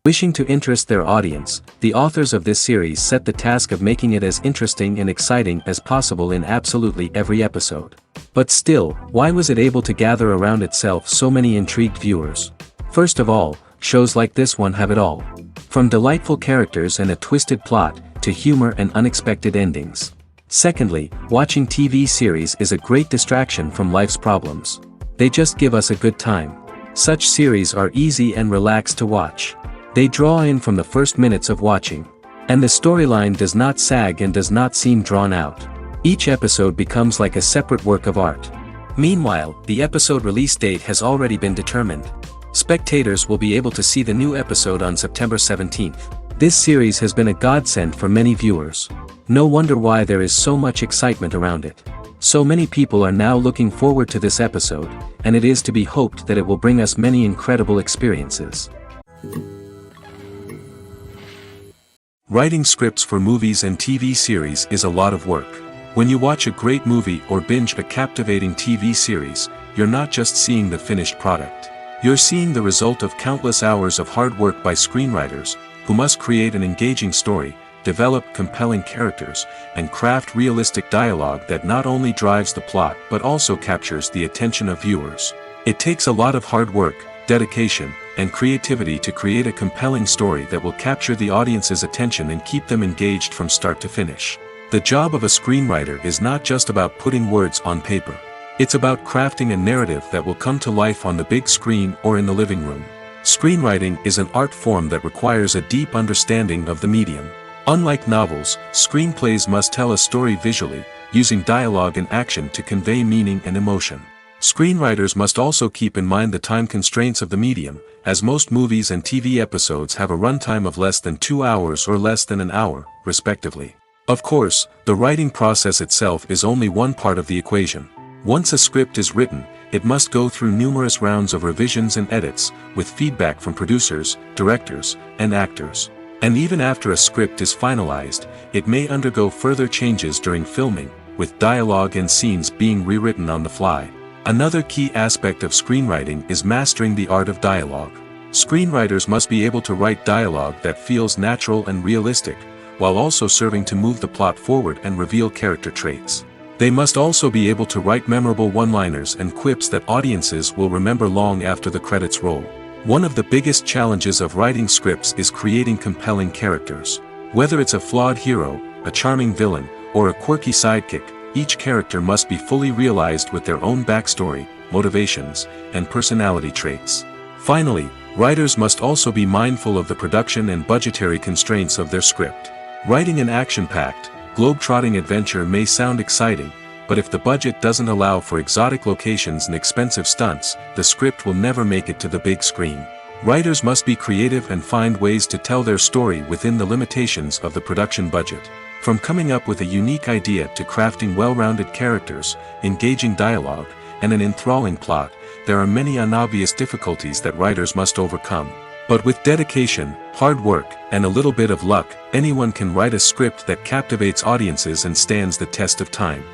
Wishing to interest their audience, the authors of this series set the task of making it as interesting and exciting as possible in absolutely every episode. But still, why was it able to gather around itself so many intrigued viewers? First of all, shows like this one have it all. From delightful characters and a twisted plot, to humor and unexpected endings. Secondly, watching TV series is a great distraction from life's problems. They just give us a good time. Such series are easy and relaxed to watch. They draw in from the first minutes of watching. And the storyline does not sag and does not seem drawn out. Each episode becomes like a separate work of art. Meanwhile, the episode release date has already been determined. Spectators will be able to see the new episode on September 17th. This series has been a godsend for many viewers. No wonder why there is so much excitement around it. So many people are now looking forward to this episode, and it is to be hoped that it will bring us many incredible experiences. Writing scripts for movies and TV series is a lot of work. When you watch a great movie or binge a captivating TV series, you're not just seeing the finished product. You're seeing the result of countless hours of hard work by screenwriters, who must create an engaging story, develop compelling characters, and craft realistic dialogue that not only drives the plot but also captures the attention of viewers. It takes a lot of hard work, dedication, and creativity to create a compelling story that will capture the audience's attention and keep them engaged from start to finish. The job of a screenwriter is not just about putting words on paper. It's about crafting a narrative that will come to life on the big screen or in the living room. Screenwriting is an art form that requires a deep understanding of the medium. Unlike novels, screenplays must tell a story visually, using dialogue and action to convey meaning and emotion. Screenwriters must also keep in mind the time constraints of the medium, as most movies and TV episodes have a runtime of less than 2 hours or less than an hour, respectively. Of course, the writing process itself is only one part of the equation. Once a script is written, it must go through numerous rounds of revisions and edits, with feedback from producers, directors, and actors. And even after a script is finalized, it may undergo further changes during filming, with dialogue and scenes being rewritten on the fly. Another key aspect of screenwriting is mastering the art of dialogue. Screenwriters must be able to write dialogue that feels natural and realistic, while also serving to move the plot forward and reveal character traits. They must also be able to write memorable one-liners and quips that audiences will remember long after the credits roll. One of the biggest challenges of writing scripts is creating compelling characters. Whether it's a flawed hero, a charming villain, or a quirky sidekick, each character must be fully realized with their own backstory, motivations, and personality traits. Finally, writers must also be mindful of the production and budgetary constraints of their script. Writing an action-packed, globe-trotting adventure may sound exciting, but if the budget doesn't allow for exotic locations and expensive stunts, the script will never make it to the big screen. Writers must be creative and find ways to tell their story within the limitations of the production budget. From coming up with a unique idea to crafting well-rounded characters, engaging dialogue, and an enthralling plot, there are many unobvious difficulties that writers must overcome. But with dedication, hard work, and a little bit of luck, anyone can write a script that captivates audiences and stands the test of time.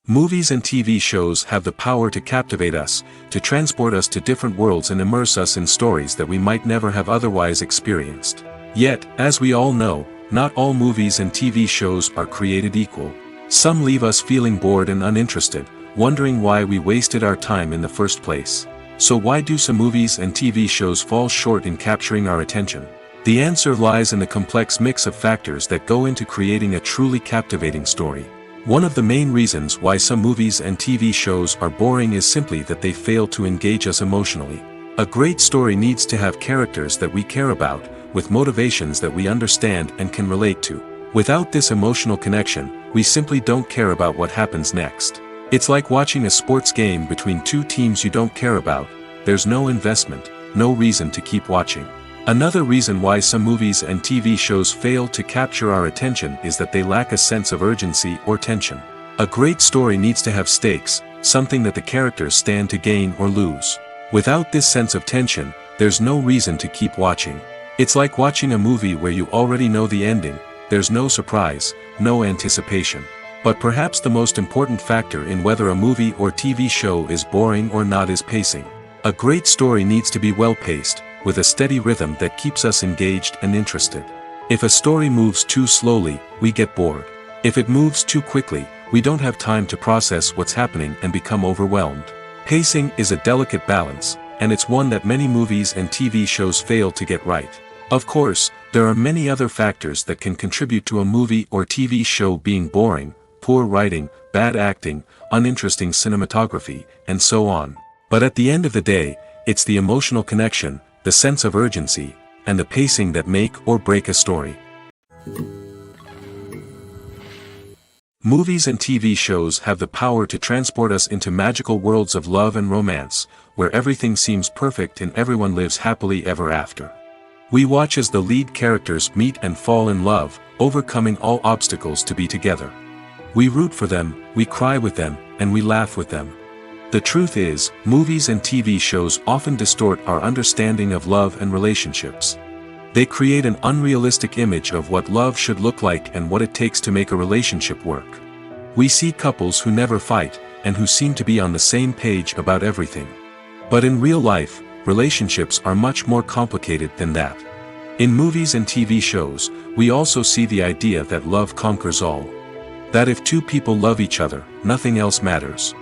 Movies and TV shows have the power to captivate us, to transport us to different worlds and immerse us in stories that we might never have otherwise experienced. Yet, as we all know, not all movies and TV shows are created equal. Some leave us feeling bored and uninterested, wondering why we wasted our time in the first place. So why do some movies and TV shows fall short in capturing our attention? The answer lies in the complex mix of factors that go into creating a truly captivating story. One of the main reasons why some movies and TV shows are boring is simply that they fail to engage us emotionally. A great story needs to have characters that we care about, with motivations that we understand and can relate to. Without this emotional connection, we simply don't care about what happens next. It's like watching a sports game between two teams you don't care about. There's no investment, no reason to keep watching. Another reason why some movies and TV shows fail to capture our attention is that they lack a sense of urgency or tension. A great story needs to have stakes, something that the characters stand to gain or lose. Without this sense of tension, there's no reason to keep watching. It's like watching a movie where you already know the ending. There's no surprise, no anticipation. But perhaps the most important factor in whether a movie or TV show is boring or not is pacing. A great story needs to be well-paced, with a steady rhythm that keeps us engaged and interested. If a story moves too slowly, we get bored. If it moves too quickly, we don't have time to process what's happening and become overwhelmed. Pacing is a delicate balance, and it's one that many movies and TV shows fail to get right. Of course, there are many other factors that can contribute to a movie or TV show being boring: poor writing, bad acting, uninteresting cinematography, and so on. But at the end of the day, it's the emotional connection, the sense of urgency, and the pacing that make or break a story. Movies and TV shows have the power to transport us into magical worlds of love and romance, where everything seems perfect and everyone lives happily ever after. We watch as the lead characters meet and fall in love, overcoming all obstacles to be together. We root for them, we cry with them, and we laugh with them. The truth is, movies and TV shows often distort our understanding of love and relationships. They create an unrealistic image of what love should look like and what it takes to make a relationship work. We see couples who never fight, and who seem to be on the same page about everything. But in real life, relationships are much more complicated than that. In movies and TV shows, we also see the idea that love conquers all. That if two people love each other, nothing else matters.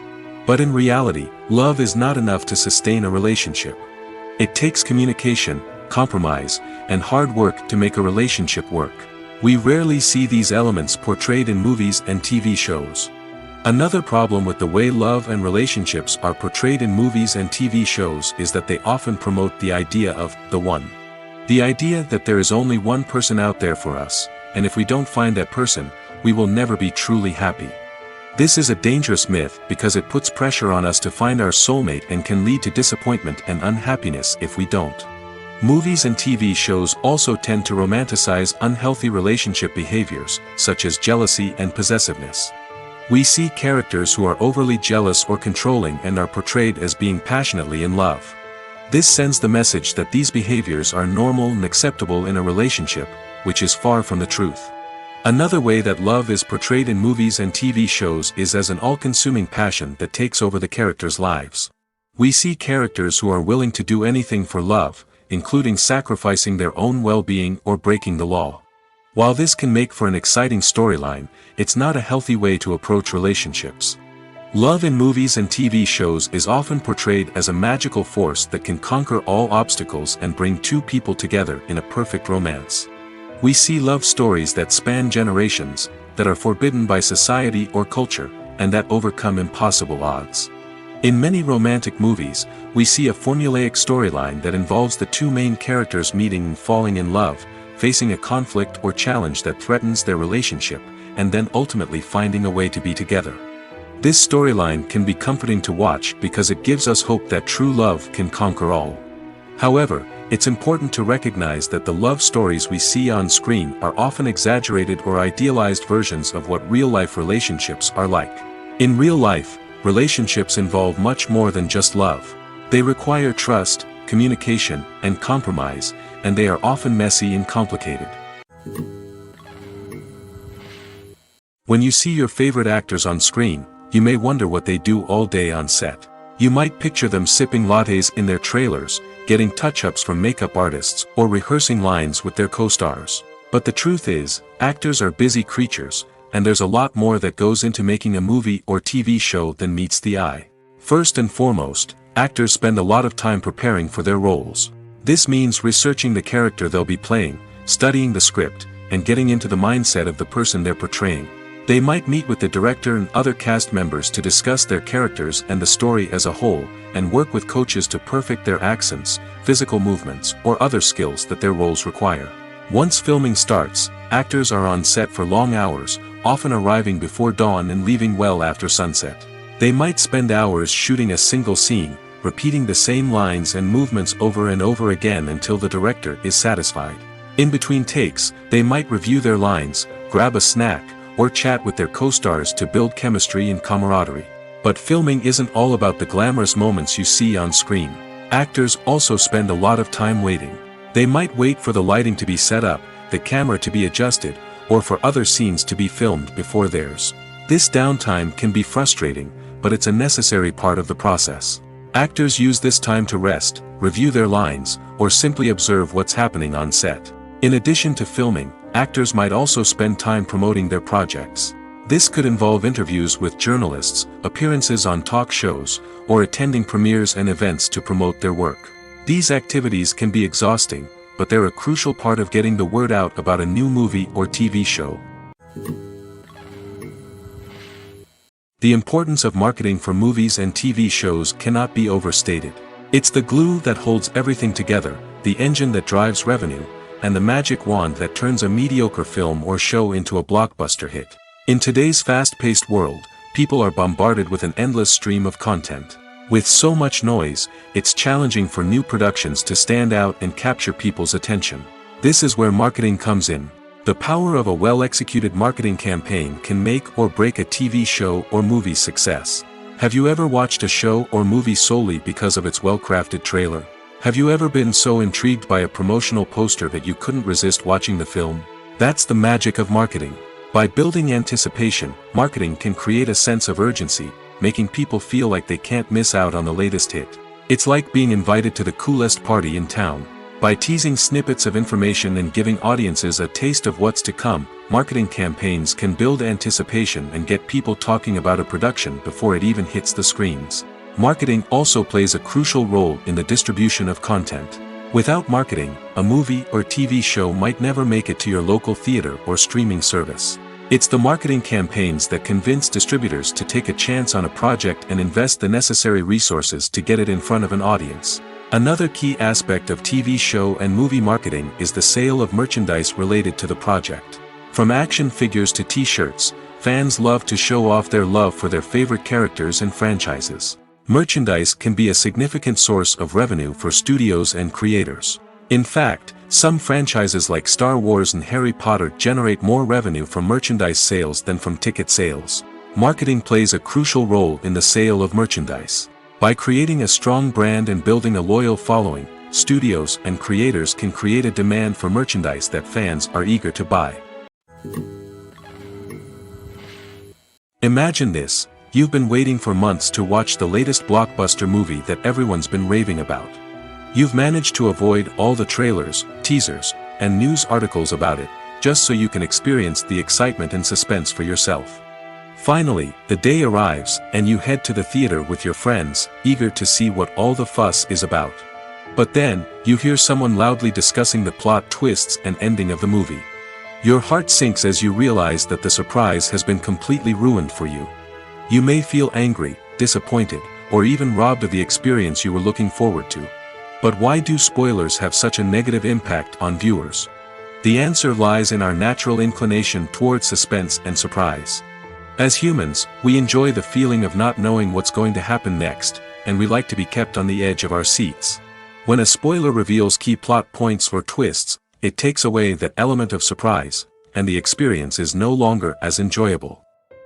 But in reality, love is not enough to sustain a relationship. It takes communication, compromise, and hard work to make a relationship work. We rarely see these elements portrayed in movies and TV shows. Another problem with the way love and relationships are portrayed in movies and TV shows is that they often promote the idea of the one. The idea that there is only one person out there for us, and if we don't find that person, we will never be truly happy. This is a dangerous myth because it puts pressure on us to find our soulmate and can lead to disappointment and unhappiness if we don't. Movies and TV shows also tend to romanticize unhealthy relationship behaviors, such as jealousy and possessiveness. We see characters who are overly jealous or controlling and are portrayed as being passionately in love. This sends the message that these behaviors are normal and acceptable in a relationship, which is far from the truth. Another way that love is portrayed in movies and TV shows is as an all-consuming passion that takes over the characters' lives. We see characters who are willing to do anything for love, including sacrificing their own well-being or breaking the law. While this can make for an exciting storyline, it's not a healthy way to approach relationships. Love in movies and TV shows is often portrayed as a magical force that can conquer all obstacles and bring two people together in a perfect romance. We see love stories that span generations, that are forbidden by society or culture, and that overcome impossible odds. In many romantic movies, we see a formulaic storyline that involves the two main characters meeting and falling in love, facing a conflict or challenge that threatens their relationship, and then ultimately finding a way to be together. This storyline can be comforting to watch because it gives us hope that true love can conquer all. However, it's important to recognize that the love stories we see on screen are often exaggerated or idealized versions of what real-life relationships are like. In real life, relationships involve much more than just love. They require trust, communication, and compromise, and they are often messy and complicated. When you see your favorite actors on screen, you may wonder what they do all day on set. You might picture them sipping lattes in their trailers, getting touch-ups from makeup artists, or rehearsing lines with their co-stars. But the truth is, actors are busy creatures, and there's a lot more that goes into making a movie or TV show than meets the eye. First and foremost, Actors spend a lot of time preparing for their roles. This means researching the character they'll be playing, studying the script, and getting into the mindset of the person they're portraying. They might meet with the director and other cast members to discuss their characters and the story as a whole, and work with coaches to perfect their accents, physical movements, or other skills that their roles require. Once filming starts, actors are on set for long hours, often arriving before dawn and leaving well after sunset. They might spend hours shooting a single scene, repeating the same lines and movements over and over again until the director is satisfied. In between takes, they might review their lines, grab a snack, or chat with their co-stars to build chemistry and camaraderie. But filming isn't all about the glamorous moments you see on screen. Actors also spend a lot of time waiting. They might wait for the lighting to be set up, the camera to be adjusted, or for other scenes to be filmed before theirs. This downtime can be frustrating, but it's a necessary part of the process. Actors use this time to rest, review their lines, or simply observe what's happening on set. In addition to filming, actors might also spend time promoting their projects. This could involve interviews with journalists, appearances on talk shows, or attending premieres and events to promote their work. These activities can be exhausting, but they're a crucial part of getting the word out about a new movie or TV show. The importance of marketing for movies and TV shows cannot be overstated. It's the glue that holds everything together, the engine that drives revenue, and the magic wand that turns a mediocre film or show into a blockbuster hit. In today's fast-paced world, people are bombarded with an endless stream of content. With so much noise, it's challenging for new productions to stand out and capture people's attention. This is where marketing comes in. The power of a well-executed marketing campaign can make or break a TV show or movie's success. Have you ever watched a show or movie solely because of its well-crafted trailer? Have you ever been so intrigued by a promotional poster that you couldn't resist watching the film? That's the magic of marketing. By building anticipation, marketing can create a sense of urgency, making people feel like they can't miss out on the latest hit. It's like being invited to the coolest party in town. By teasing snippets of information and giving audiences a taste of what's to come, marketing campaigns can build anticipation and get people talking about a production before it even hits the screens. Marketing also plays a crucial role in the distribution of content. Without marketing, a movie or TV show might never make it to your local theater or streaming service. It's the marketing campaigns that convince distributors to take a chance on a project and invest the necessary resources to get it in front of an audience. Another key aspect of TV show and movie marketing is the sale of merchandise related to the project. From action figures to t-shirts, fans love to show off their love for their favorite characters and franchises. Merchandise can be a significant source of revenue for studios and creators. In fact, some franchises like Star Wars and Harry Potter generate more revenue from merchandise sales than from ticket sales. Marketing plays a crucial role in the sale of merchandise. By creating a strong brand and building a loyal following, studios and creators can create a demand for merchandise that fans are eager to buy. Imagine this: you've been waiting for months to watch the latest blockbuster movie that everyone's been raving about. You've managed to avoid all the trailers, teasers, and news articles about it, just so you can experience the excitement and suspense for yourself. Finally, the day arrives, and you head to the theater with your friends, eager to see what all the fuss is about. But then, you hear someone loudly discussing the plot twists and ending of the movie. Your heart sinks as you realize that the surprise has been completely ruined for you. You may feel angry, disappointed, or even robbed of the experience you were looking forward to. But why do spoilers have such a negative impact on viewers? The answer lies in our natural inclination towards suspense and surprise. As humans, we enjoy the feeling of not knowing what's going to happen next, and we like to be kept on the edge of our seats. When a spoiler reveals key plot points or twists, it takes away that element of surprise, and the experience is no longer as enjoyable.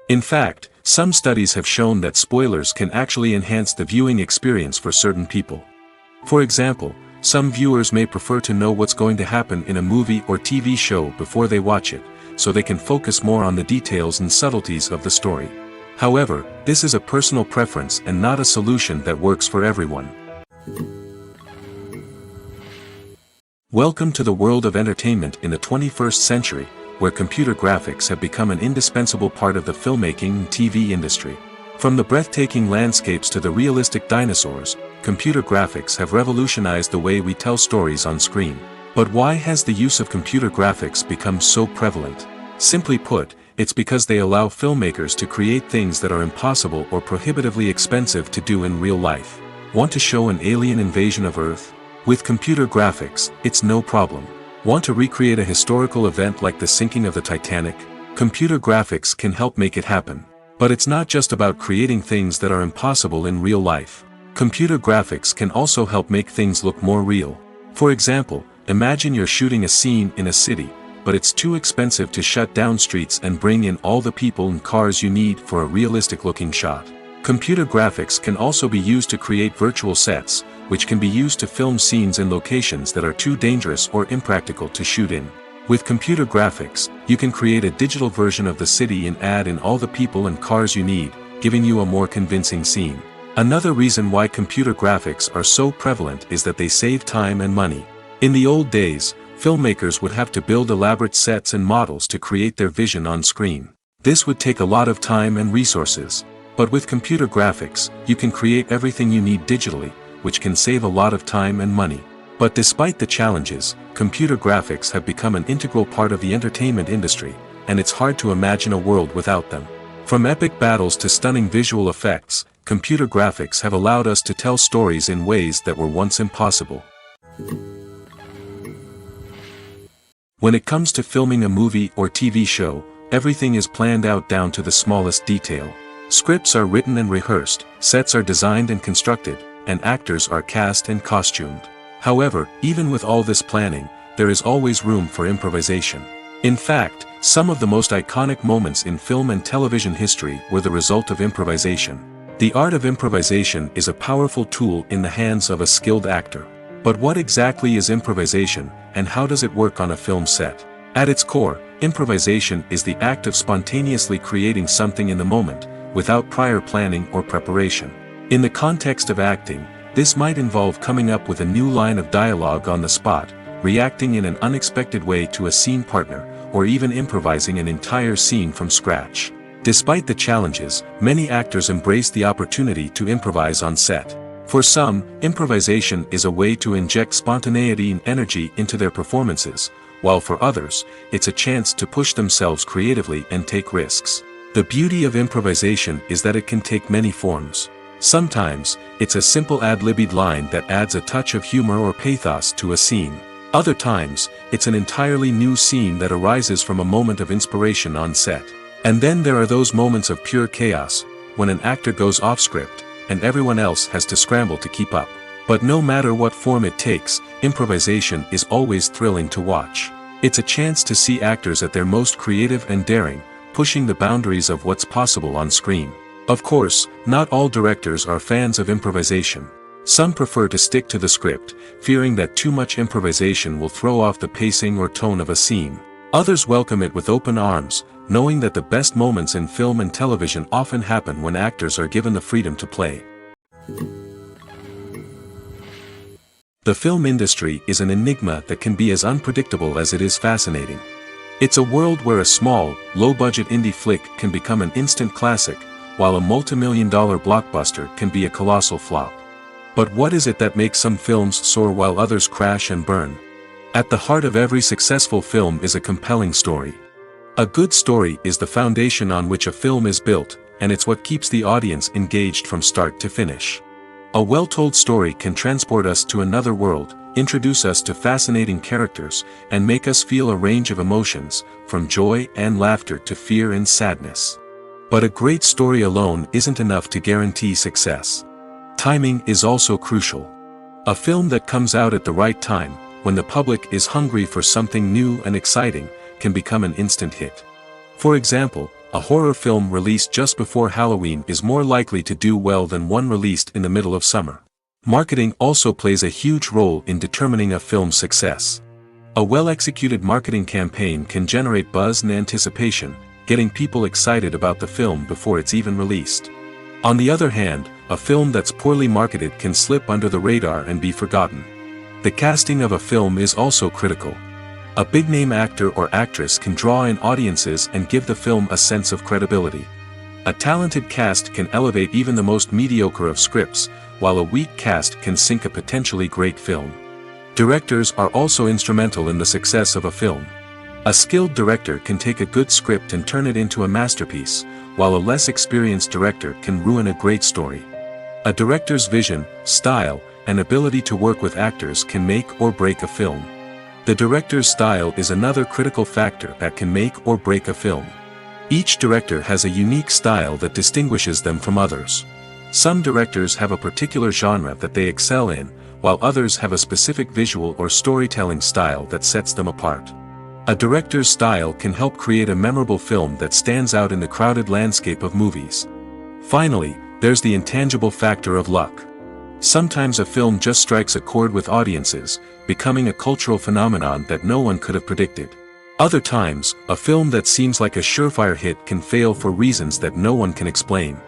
In fact, some studies have shown that spoilers can actually enhance the viewing experience for certain people. For example, some viewers may prefer to know what's going to happen in a movie or TV show before they watch it, so they can focus more on the details and subtleties of the story. However, this is a personal preference and not a solution that works for everyone. Welcome to the world of entertainment in the 21st century, where computer graphics have become an indispensable part of the filmmaking and TV industry. From the breathtaking landscapes to the realistic dinosaurs, computer graphics have revolutionized the way we tell stories on screen. But why has the use of computer graphics become so prevalent? Simply put, it's because they allow filmmakers to create things that are impossible or prohibitively expensive to do in real life. Want to show an alien invasion of Earth? With computer graphics, it's no problem. Want to recreate a historical event like the sinking of the Titanic? Computer graphics can help make it happen. But it's not just about creating things that are impossible in real life. Computer graphics can also help make things look more real. For example, imagine you're shooting a scene in a city, but it's too expensive to shut down streets and bring in all the people and cars you need for a realistic-looking shot. Computer graphics can also be used to create virtual sets, which can be used to film scenes in locations that are too dangerous or impractical to shoot in. With computer graphics, you can create a digital version of the city and add in all the people and cars you need, giving you a more convincing scene. Another reason why computer graphics are so prevalent is that they save time and money. In the old days, filmmakers would have to build elaborate sets and models to create their vision on screen. This would take a lot of time and resources. But with computer graphics, you can create everything you need digitally, which can save a lot of time and money. But despite the challenges, computer graphics have become an integral part of the entertainment industry, and it's hard to imagine a world without them. From epic battles to stunning visual effects, computer graphics have allowed us to tell stories in ways that were once impossible. When it comes to filming a movie or TV show, everything is planned out down to the smallest detail. Scripts are written and rehearsed, sets are designed and constructed, and actors are cast and costumed. However, even with all this planning, there is always room for improvisation. In fact, some of the most iconic moments in film and television history were the result of improvisation. The art of improvisation is a powerful tool in the hands of a skilled actor. But what exactly is improvisation, and how does it work on a film set? At its core, improvisation is the act of spontaneously creating something in the moment, without prior planning or preparation. In the context of acting, this might involve coming up with a new line of dialogue on the spot, reacting in an unexpected way to a scene partner, or even improvising an entire scene from scratch. Despite the challenges, many actors embrace the opportunity to improvise on set. For some, improvisation is a way to inject spontaneity and energy into their performances, while for others, it's a chance to push themselves creatively and take risks. The beauty of improvisation is that it can take many forms. Sometimes, it's a simple ad-libbed line that adds a touch of humor or pathos to a scene. Other times, it's an entirely new scene that arises from a moment of inspiration on set. And then there are those moments of pure chaos, when an actor goes off script, and everyone else has to scramble to keep up. But no matter what form it takes, improvisation is always thrilling to watch. It's a chance to see actors at their most creative and daring, pushing the boundaries of what's possible on screen. Of course, not all directors are fans of improvisation. Some prefer to stick to the script, fearing that too much improvisation will throw off the pacing or tone of a scene. Others welcome it with open arms, knowing that the best moments in film and television often happen when actors are given the freedom to play. The film industry is an enigma that can be as unpredictable as it is fascinating. It's a world where a small, low-budget indie flick can become an instant classic, while a multi-million-dollar blockbuster can be a colossal flop. But what is it that makes some films soar while others crash and burn? At the heart of every successful film is a compelling story. A good story is the foundation on which a film is built, and it's what keeps the audience engaged from start to finish. A well-told story can transport us to another world, introduce us to fascinating characters, and make us feel a range of emotions, from joy and laughter to fear and sadness. But a great story alone isn't enough to guarantee success. Timing is also crucial. A film that comes out at the right time, when the public is hungry for something new and exciting, can become an instant hit. For example, a horror film released just before Halloween is more likely to do well than one released in the middle of summer. Marketing also plays a huge role in determining a film's success. A well-executed marketing campaign can generate buzz and anticipation, getting people excited about the film before it's even released. On the other hand, a film that's poorly marketed can slip under the radar and be forgotten. The casting of a film is also critical. A big-name actor or actress can draw in audiences and give the film a sense of credibility. A talented cast can elevate even the most mediocre of scripts, while a weak cast can sink a potentially great film. Directors are also instrumental in the success of a film. A skilled director can take a good script and turn it into a masterpiece, while a less experienced director can ruin a great story. A director's vision, style, and ability to work with actors can make or break a film. The director's style is another critical factor that can make or break a film. Each director has a unique style that distinguishes them from others. Some directors have a particular genre that they excel in, while others have a specific visual or storytelling style that sets them apart. A director's style can help create a memorable film that stands out in the crowded landscape of movies. Finally, there's the intangible factor of luck. Sometimes a film just strikes a chord with audiences, becoming a cultural phenomenon that no one could have predicted. Other times, a film that seems like a surefire hit can fail for reasons that no one can explain.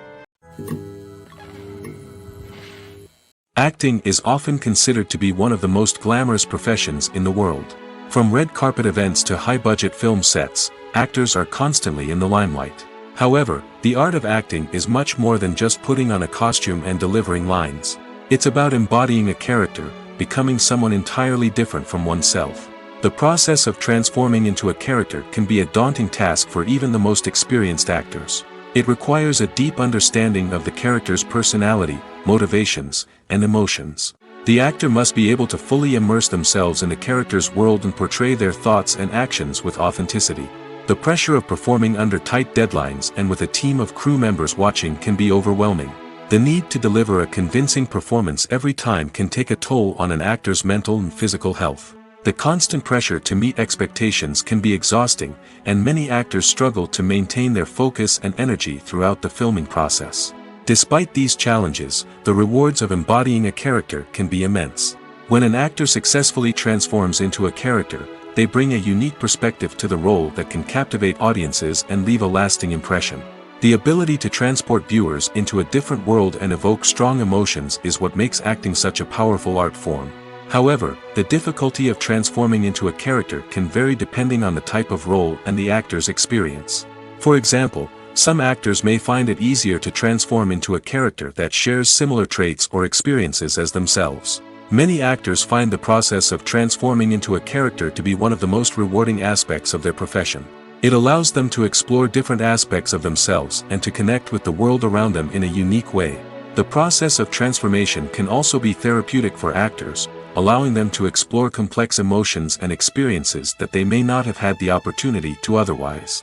Acting is often considered to be one of the most glamorous professions in the world. From red carpet events to high-budget film sets, actors are constantly in the limelight. However, the art of acting is much more than just putting on a costume and delivering lines. It's about embodying a character, becoming someone entirely different from oneself. The process of transforming into a character can be a daunting task for even the most experienced actors. It requires a deep understanding of the character's personality, motivations, and emotions. The actor must be able to fully immerse themselves in the character's world and portray their thoughts and actions with authenticity. The pressure of performing under tight deadlines and with a team of crew members watching can be overwhelming. The need to deliver a convincing performance every time can take a toll on an actor's mental and physical health. The constant pressure to meet expectations can be exhausting, and many actors struggle to maintain their focus and energy throughout the filming process. Despite these challenges, the rewards of embodying a character can be immense. When an actor successfully transforms into a character, they bring a unique perspective to the role that can captivate audiences and leave a lasting impression. The ability to transport viewers into a different world and evoke strong emotions is what makes acting such a powerful art form. However, the difficulty of transforming into a character can vary depending on the type of role and the actor's experience. For example, some actors may find it easier to transform into a character that shares similar traits or experiences as themselves. Many actors find the process of transforming into a character to be one of the most rewarding aspects of their profession. It allows them to explore different aspects of themselves and to connect with the world around them in a unique way. The process of transformation can also be therapeutic for actors, allowing them to explore complex emotions and experiences that they may not have had the opportunity to otherwise.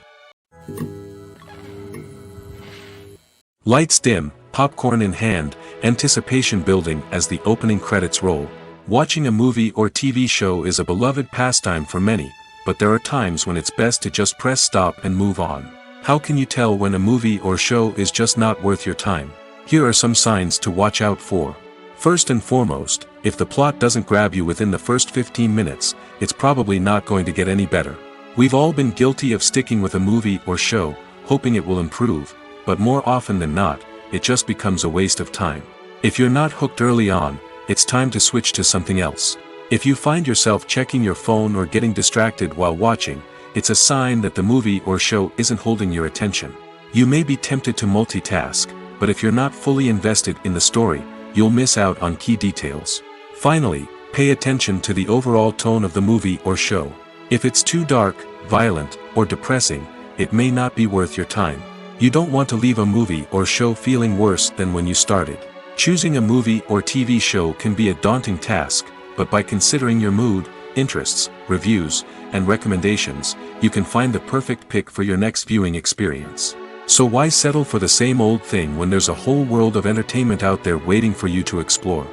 Lights dim, popcorn in hand, anticipation building as the opening credits roll. Watching a movie or TV show is a beloved pastime for many, but there are times when it's best to just press stop and move on. How can you tell when a movie or show is just not worth your time? Here are some signs to watch out for. First and foremost, if the plot doesn't grab you within the first 15 minutes, it's probably not going to get any better. We've all been guilty of sticking with a movie or show, hoping it will improve, but more often than not, it just becomes a waste of time. If you're not hooked early on, it's time to switch to something else. If you find yourself checking your phone or getting distracted while watching, it's a sign that the movie or show isn't holding your attention. You may be tempted to multitask, but if you're not fully invested in the story, you'll miss out on key details. Finally, pay attention to the overall tone of the movie or show. If it's too dark, violent, or depressing, it may not be worth your time. You don't want to leave a movie or show feeling worse than when you started. Choosing a movie or TV show can be a daunting task, but by considering your mood, interests, reviews, and recommendations, you can find the perfect pick for your next viewing experience. So why settle for the same old thing when there's a whole world of entertainment out there waiting for you to explore?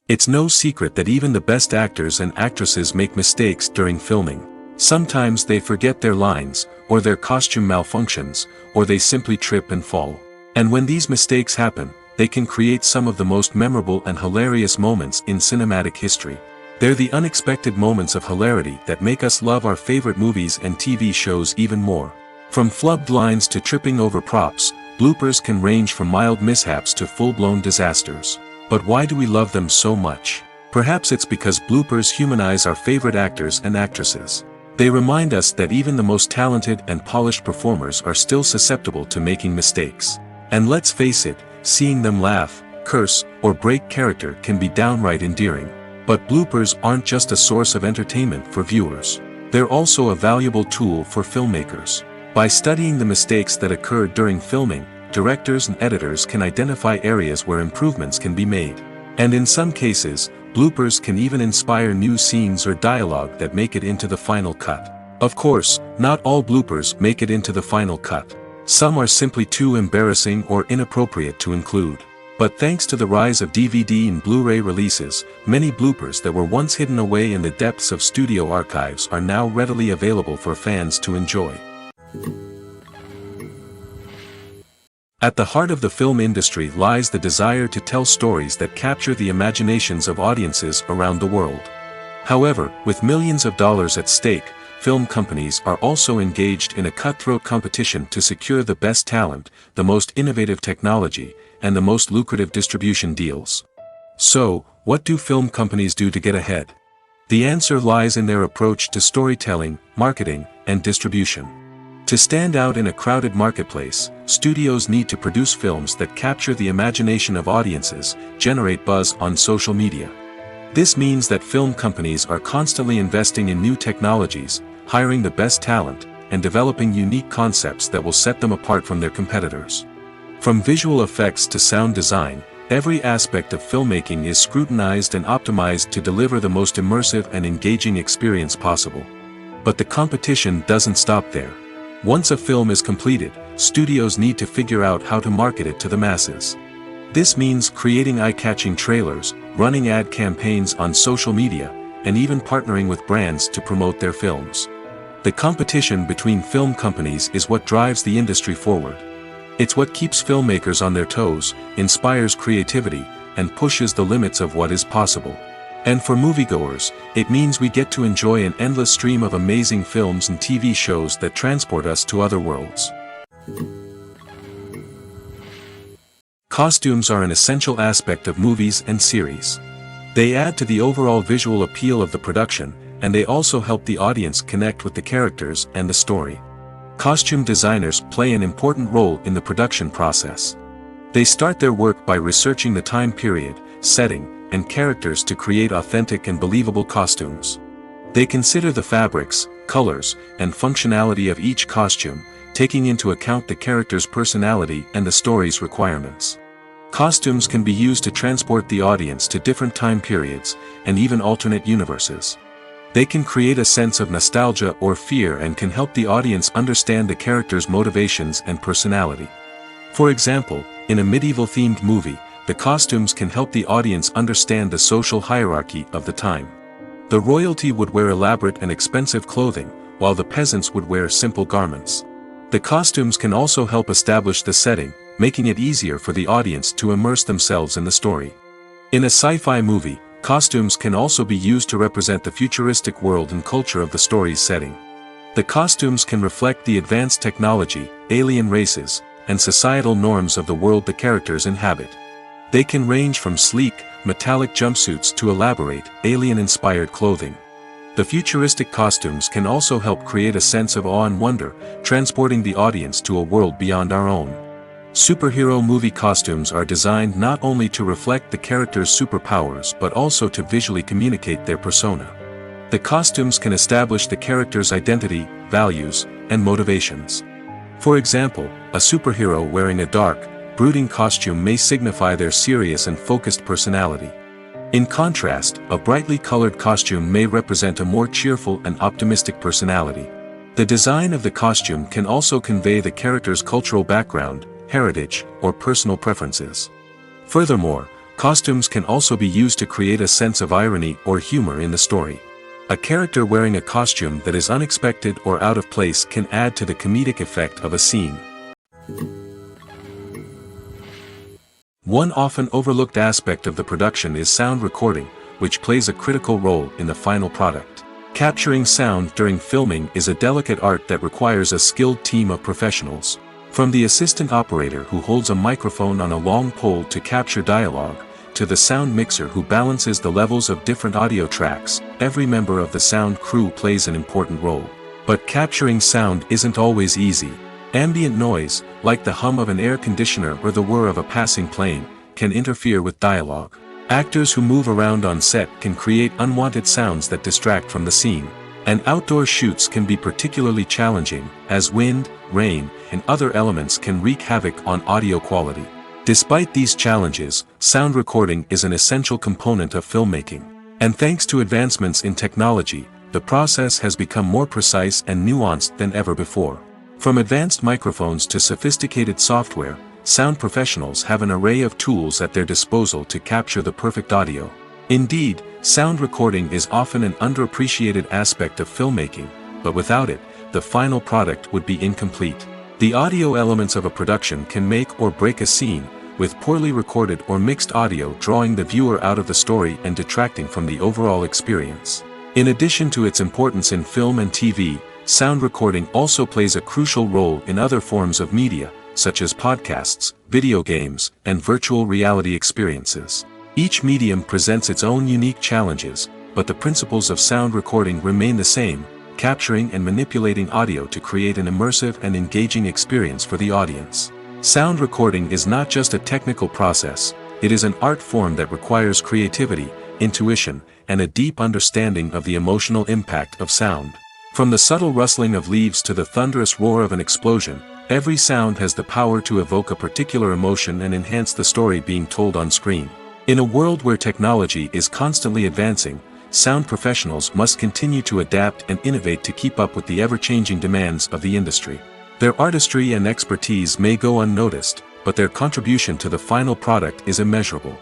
It's no secret that even the best actors and actresses make mistakes during filming. Sometimes they forget their lines, or their costume malfunctions, or they simply trip and fall. And when these mistakes happen, they can create some of the most memorable and hilarious moments in cinematic history. They're the unexpected moments of hilarity that make us love our favorite movies and TV shows even more. From flubbed lines to tripping over props, bloopers can range from mild mishaps to full-blown disasters. But why do we love them so much? Perhaps it's because bloopers humanize our favorite actors and actresses. They remind us that even the most talented and polished performers are still susceptible to making mistakes. And let's face it, seeing them laugh, curse, or break character can be downright endearing. But bloopers aren't just a source of entertainment for viewers. They're also a valuable tool for filmmakers. By studying the mistakes that occurred during filming, directors and editors can identify areas where improvements can be made. And in some cases, bloopers can even inspire new scenes or dialogue that make it into the final cut. Of course, not all bloopers make it into the final cut. Some are simply too embarrassing or inappropriate to include. But thanks to the rise of DVD and Blu-ray releases, many bloopers that were once hidden away in the depths of studio archives are now readily available for fans to enjoy. At the heart of the film industry lies the desire to tell stories that capture the imaginations of audiences around the world. However, with millions of dollars at stake, film companies are also engaged in a cutthroat competition to secure the best talent, the most innovative technology, and the most lucrative distribution deals. So, what do film companies do to get ahead? The answer lies in their approach to storytelling, marketing, and distribution. To stand out in a crowded marketplace, studios need to produce films that capture the imagination of audiences, generate buzz on social media. This means that film companies are constantly investing in new technologies, hiring the best talent, and developing unique concepts that will set them apart from their competitors. From visual effects to sound design, every aspect of filmmaking is scrutinized and optimized to deliver the most immersive and engaging experience possible. But the competition doesn't stop there. Once a film is completed, studios need to figure out how to market it to the masses. This means creating eye-catching trailers, running ad campaigns on social media, and even partnering with brands to promote their films. The competition between film companies is what drives the industry forward. It's what keeps filmmakers on their toes, inspires creativity, and pushes the limits of what is possible. And for moviegoers, it means we get to enjoy an endless stream of amazing films and TV shows that transport us to other worlds. Costumes are an essential aspect of movies and series. They add to the overall visual appeal of the production, and they also help the audience connect with the characters and the story. Costume designers play an important role in the production process. They start their work by researching the time period, setting, and characters to create authentic and believable costumes. They consider the fabrics, colors, and functionality of each costume, taking into account the character's personality and the story's requirements. Costumes can be used to transport the audience to different time periods, and even alternate universes. They can create a sense of nostalgia or fear and can help the audience understand the character's motivations and personality. For example, in a medieval-themed movie, the costumes can help the audience understand the social hierarchy of the time. The royalty would wear elaborate and expensive clothing, while the peasants would wear simple garments. The costumes can also help establish the setting, making it easier for the audience to immerse themselves in the story. In a sci-fi movie, costumes can also be used to represent the futuristic world and culture of the story's setting. The costumes can reflect the advanced technology, alien races, and societal norms of the world the characters inhabit. They can range from sleek, metallic jumpsuits to elaborate, alien-inspired clothing. The futuristic costumes can also help create a sense of awe and wonder, transporting the audience to a world beyond our own. Superhero movie costumes are designed not only to reflect the character's superpowers but also to visually communicate their persona. The costumes can establish the character's identity, values, and motivations. For example, a superhero wearing a dark, brooding costume may signify their serious and focused personality. In contrast, a brightly colored costume may represent a more cheerful and optimistic personality. The design of the costume can also convey the character's cultural background, heritage, or personal preferences. Furthermore, costumes can also be used to create a sense of irony or humor in the story. A character wearing a costume that is unexpected or out of place can add to the comedic effect of a scene. One often overlooked aspect of the production is sound recording, which plays a critical role in the final product. Capturing sound during filming is a delicate art that requires a skilled team of professionals. From the assistant operator who holds a microphone on a long pole to capture dialogue, to the sound mixer who balances the levels of different audio tracks, every member of the sound crew plays an important role. But capturing sound isn't always easy. Ambient noise, like the hum of an air conditioner or the whir of a passing plane, can interfere with dialogue. Actors who move around on set can create unwanted sounds that distract from the scene. And outdoor shoots can be particularly challenging, as wind, rain, and other elements can wreak havoc on audio quality. Despite these challenges, sound recording is an essential component of filmmaking. And thanks to advancements in technology, the process has become more precise and nuanced than ever before. From advanced microphones to sophisticated software, sound professionals have an array of tools at their disposal to capture the perfect audio. Indeed, sound recording is often an underappreciated aspect of filmmaking, but without it, the final product would be incomplete. The audio elements of a production can make or break a scene, with poorly recorded or mixed audio drawing the viewer out of the story and detracting from the overall experience. In addition to its importance in film and TV, sound recording also plays a crucial role in other forms of media, such as podcasts, video games, and virtual reality experiences. Each medium presents its own unique challenges, but the principles of sound recording remain the same, capturing and manipulating audio to create an immersive and engaging experience for the audience. Sound recording is not just a technical process, it is an art form that requires creativity, intuition, and a deep understanding of the emotional impact of sound. From the subtle rustling of leaves to the thunderous roar of an explosion, every sound has the power to evoke a particular emotion and enhance the story being told on screen. In a world where technology is constantly advancing, sound professionals must continue to adapt and innovate to keep up with the ever-changing demands of the industry. Their artistry and expertise may go unnoticed, but their contribution to the final product is immeasurable.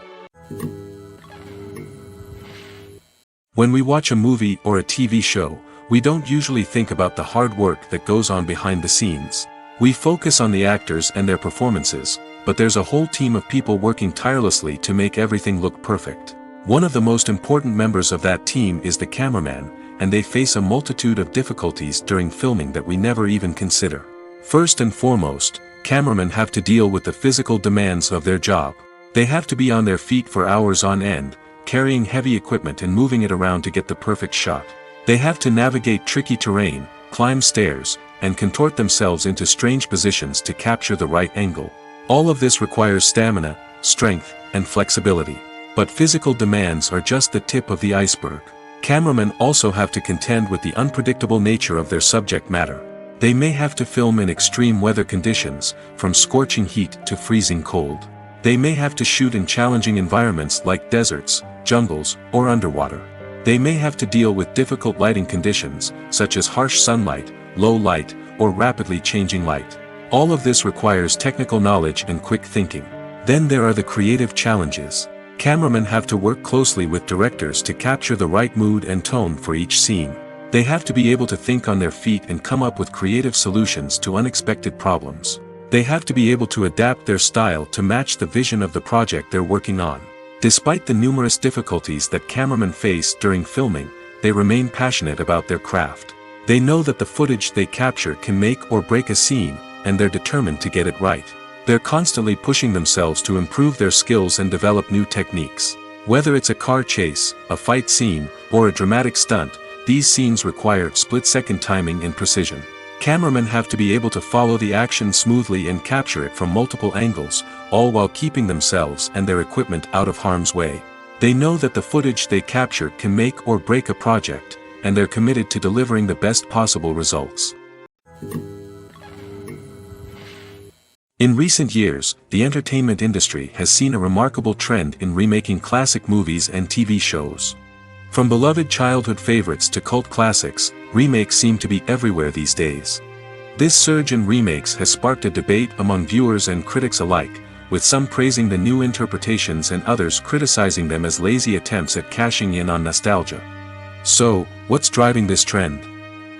When we watch a movie or a TV show, we don't usually think about the hard work that goes on behind the scenes. We focus on the actors and their performances, but there's a whole team of people working tirelessly to make everything look perfect. One of the most important members of that team is the cameraman, and they face a multitude of difficulties during filming that we never even consider. First and foremost, cameramen have to deal with the physical demands of their job. They have to be on their feet for hours on end, carrying heavy equipment and moving it around to get the perfect shot. They have to navigate tricky terrain, climb stairs, and contort themselves into strange positions to capture the right angle. All of this requires stamina, strength, and flexibility. But physical demands are just the tip of the iceberg. Cameramen also have to contend with the unpredictable nature of their subject matter. They may have to film in extreme weather conditions, from scorching heat to freezing cold. They may have to shoot in challenging environments like deserts, jungles, or underwater. They may have to deal with difficult lighting conditions, such as harsh sunlight, low light, or rapidly changing light. All of this requires technical knowledge and quick thinking. Then there are the creative challenges. Cameramen have to work closely with directors to capture the right mood and tone for each scene. They have to be able to think on their feet and come up with creative solutions to unexpected problems. They have to be able to adapt their style to match the vision of the project they're working on. Despite the numerous difficulties that cameramen face during filming, they remain passionate about their craft. They know that the footage they capture can make or break a scene, and they're determined to get it right. They're constantly pushing themselves to improve their skills and develop new techniques. Whether it's a car chase, a fight scene, or a dramatic stunt, these scenes require split-second timing and precision. Cameramen have to be able to follow the action smoothly and capture it from multiple angles, all while keeping themselves and their equipment out of harm's way. They know that the footage they capture can make or break a project, and they're committed to delivering the best possible results. In recent years, the entertainment industry has seen a remarkable trend in remaking classic movies and TV shows. From beloved childhood favorites to cult classics, remakes seem to be everywhere these days. This surge in remakes has sparked a debate among viewers and critics alike, with some praising the new interpretations and others criticizing them as lazy attempts at cashing in on nostalgia. So, what's driving this trend?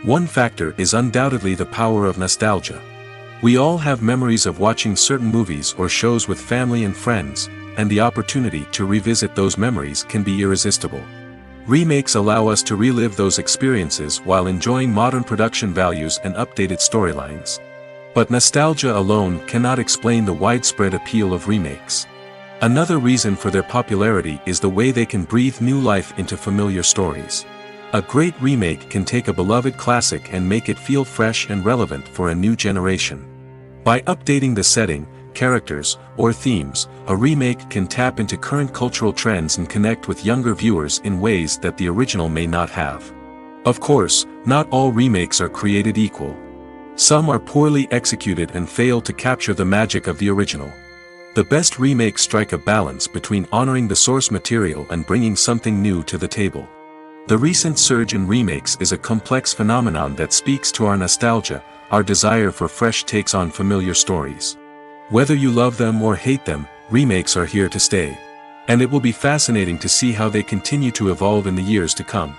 One factor is undoubtedly the power of nostalgia. We all have memories of watching certain movies or shows with family and friends, and the opportunity to revisit those memories can be irresistible. Remakes allow us to relive those experiences while enjoying modern production values and updated storylines. But nostalgia alone cannot explain the widespread appeal of remakes. Another reason for their popularity is the way they can breathe new life into familiar stories. A great remake can take a beloved classic and make it feel fresh and relevant for a new generation. By updating the setting, characters, or themes, a remake can tap into current cultural trends and connect with younger viewers in ways that the original may not have. Of course, not all remakes are created equal. Some are poorly executed and fail to capture the magic of the original. The best remakes strike a balance between honoring the source material and bringing something new to the table. The recent surge in remakes is a complex phenomenon that speaks to our nostalgia, our desire for fresh takes on familiar stories. Whether you love them or hate them, remakes are here to stay. And it will be fascinating to see how they continue to evolve in the years to come.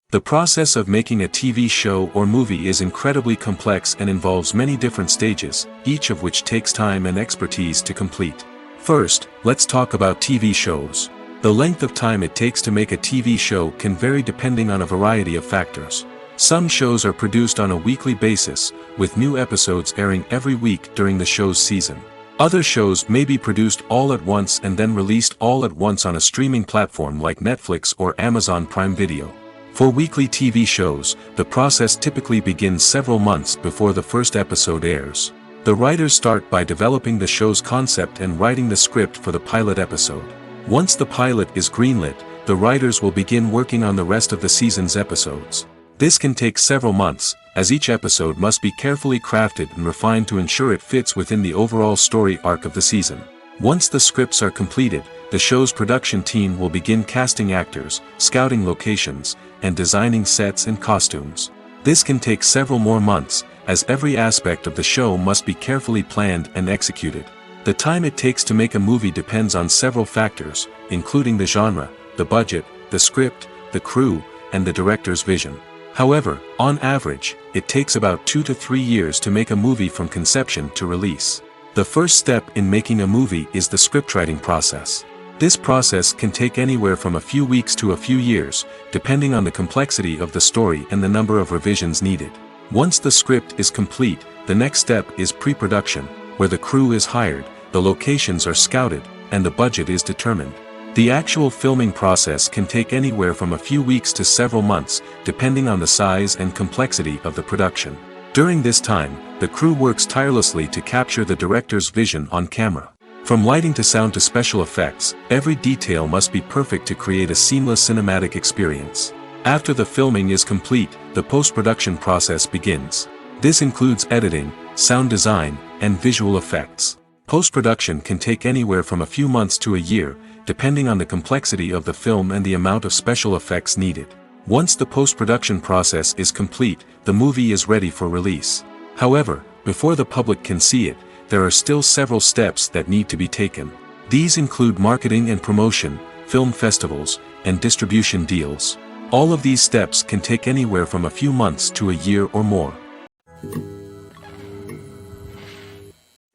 The process of making a TV show or movie is incredibly complex and involves many different stages, each of which takes time and expertise to complete. First, let's talk about TV shows. The length of time it takes to make a TV show can vary depending on a variety of factors. Some shows are produced on a weekly basis, with new episodes airing every week during the show's season. Other shows may be produced all at once and then released all at once on a streaming platform like Netflix or Amazon Prime Video. For weekly TV shows, the process typically begins several months before the first episode airs. The writers start by developing the show's concept and writing the script for the pilot episode. Once the pilot is greenlit, the writers will begin working on the rest of the season's episodes. This can take several months, as each episode must be carefully crafted and refined to ensure it fits within the overall story arc of the season. Once the scripts are completed, the show's production team will begin casting actors, scouting locations, and designing sets and costumes. This can take several more months, as every aspect of the show must be carefully planned and executed. The time it takes to make a movie depends on several factors, including the genre, the budget, the script, the crew, and the director's vision. However, on average, it takes about 2 to 3 years to make a movie from conception to release. The first step in making a movie is the scriptwriting process. This process can take anywhere from a few weeks to a few years, depending on the complexity of the story and the number of revisions needed. Once the script is complete, the next step is pre-production, where the crew is hired, the locations are scouted, and the budget is determined. The actual filming process can take anywhere from a few weeks to several months, depending on the size and complexity of the production. During this time, the crew works tirelessly to capture the director's vision on camera. From lighting to sound to special effects, every detail must be perfect to create a seamless cinematic experience. After the filming is complete, the post-production process begins. This includes editing, sound design, and visual effects. Post-production can take anywhere from a few months to a year, depending on the complexity of the film and the amount of special effects needed. Once the post-production process is complete, the movie is ready for release. However, before the public can see it, there are still several steps that need to be taken. These include marketing and promotion, film festivals, and distribution deals. All of these steps can take anywhere from a few months to a year or more.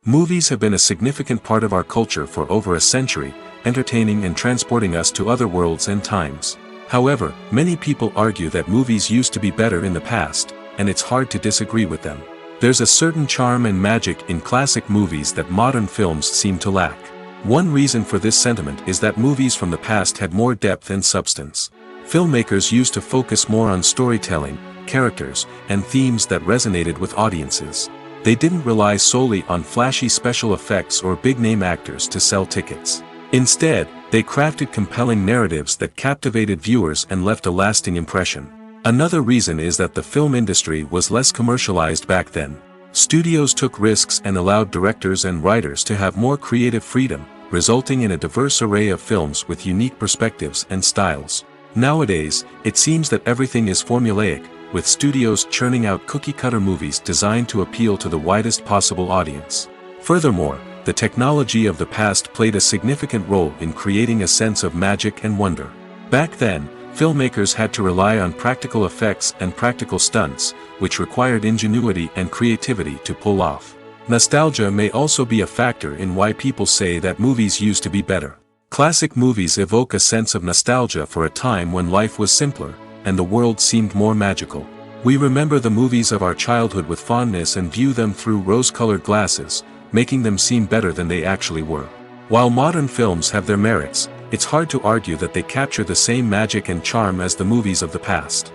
Movies have been a significant part of our culture for over a century, entertaining and transporting us to other worlds and times. However, many people argue that movies used to be better in the past, and it's hard to disagree with them. There's a certain charm and magic in classic movies that modern films seem to lack. One reason for this sentiment is that movies from the past had more depth and substance. Filmmakers used to focus more on storytelling, characters, and themes that resonated with audiences. They didn't rely solely on flashy special effects or big-name actors to sell tickets. Instead, they crafted compelling narratives that captivated viewers and left a lasting impression. Another reason is that the film industry was less commercialized back then. Studios took risks and allowed directors and writers to have more creative freedom, resulting in a diverse array of films with unique perspectives and styles. Nowadays, it seems that everything is formulaic, with studios churning out cookie-cutter movies designed to appeal to the widest possible audience. Furthermore, the technology of the past played a significant role in creating a sense of magic and wonder. Back then, filmmakers had to rely on practical effects and practical stunts, which required ingenuity and creativity to pull off. Nostalgia may also be a factor in why people say that movies used to be better. Classic movies evoke a sense of nostalgia for a time when life was simpler, and the world seemed more magical. We remember the movies of our childhood with fondness and view them through rose-colored glasses, making them seem better than they actually were. While modern films have their merits, it's hard to argue that they capture the same magic and charm as the movies of the past.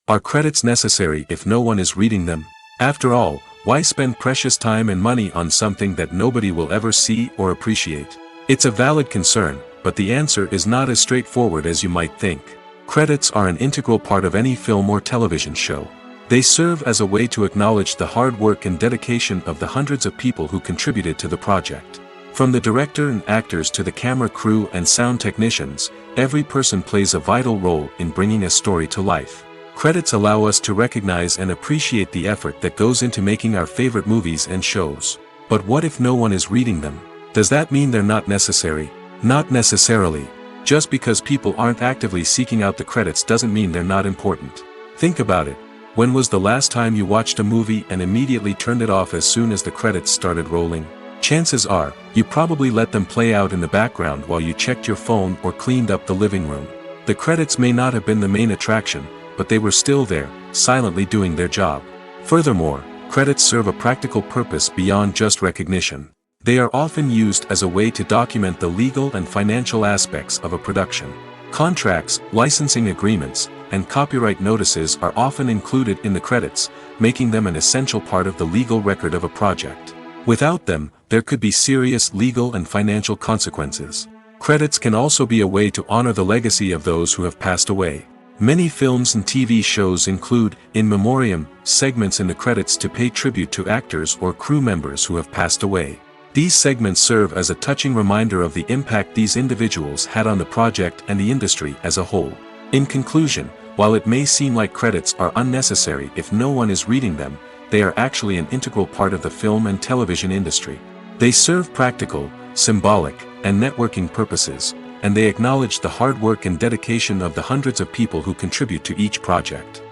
Are credits necessary if no one is reading them? After all, why spend precious time and money on something that nobody will ever see or appreciate? It's a valid concern, but the answer is not as straightforward as you might think. Credits are an integral part of any film or television show. They serve as a way to acknowledge the hard work and dedication of the hundreds of people who contributed to the project. From the director and actors to the camera crew and sound technicians, every person plays a vital role in bringing a story to life. Credits allow us to recognize and appreciate the effort that goes into making our favorite movies and shows. But what if no one is reading them? Does that mean they're not necessary? Not necessarily. Just because people aren't actively seeking out the credits doesn't mean they're not important. Think about it. When was the last time you watched a movie and immediately turned it off as soon as the credits started rolling? Chances are, you probably let them play out in the background while you checked your phone or cleaned up the living room. The credits may not have been the main attraction, but they were still there, silently doing their job. Furthermore, credits serve a practical purpose beyond just recognition. They are often used as a way to document the legal and financial aspects of a production. Contracts, licensing agreements, and copyright notices are often included in the credits, making them an essential part of the legal record of a project. Without them, there could be serious legal and financial consequences. Credits can also be a way to honor the legacy of those who have passed away. Many films and TV shows include, in memoriam, segments in the credits to pay tribute to actors or crew members who have passed away. These segments serve as a touching reminder of the impact these individuals had on the project and the industry as a whole. In conclusion, while it may seem like credits are unnecessary if no one is reading them, they are actually an integral part of the film and television industry. They serve practical, symbolic, and networking purposes, and they acknowledge the hard work and dedication of the hundreds of people who contribute to each project.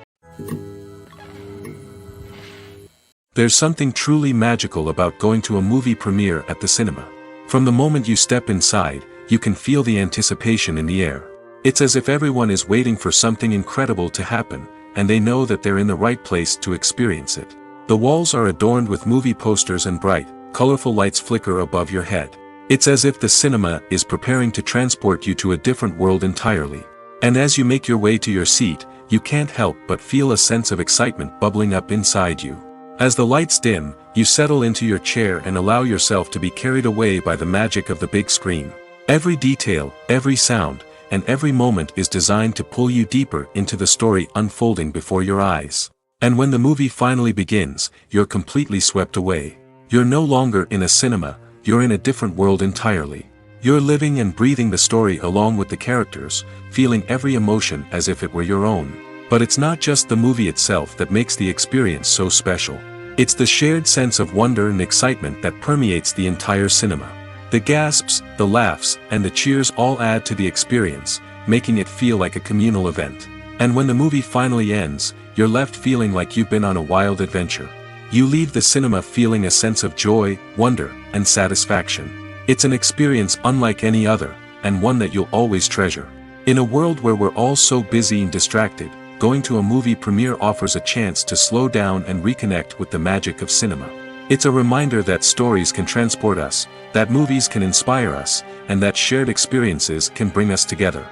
There's something truly magical about going to a movie premiere at the cinema. From the moment you step inside, you can feel the anticipation in the air. It's as if everyone is waiting for something incredible to happen, and they know that they're in the right place to experience it. The walls are adorned with movie posters and bright, colorful lights flicker above your head. It's as if the cinema is preparing to transport you to a different world entirely. And as you make your way to your seat, you can't help but feel a sense of excitement bubbling up inside you. As the lights dim, you settle into your chair and allow yourself to be carried away by the magic of the big screen. Every detail, every sound, and every moment is designed to pull you deeper into the story unfolding before your eyes. And when the movie finally begins, you're completely swept away. You're no longer in a cinema, you're in a different world entirely. You're living and breathing the story along with the characters, feeling every emotion as if it were your own. But it's not just the movie itself that makes the experience so special. It's the shared sense of wonder and excitement that permeates the entire cinema. The gasps, the laughs, and the cheers all add to the experience, making it feel like a communal event. And when the movie finally ends, you're left feeling like you've been on a wild adventure. You leave the cinema feeling a sense of joy, wonder, and satisfaction. It's an experience unlike any other, and one that you'll always treasure. In a world where we're all so busy and distracted, going to a movie premiere offers a chance to slow down and reconnect with the magic of cinema. It's a reminder that stories can transport us, that movies can inspire us, and that shared experiences can bring us together.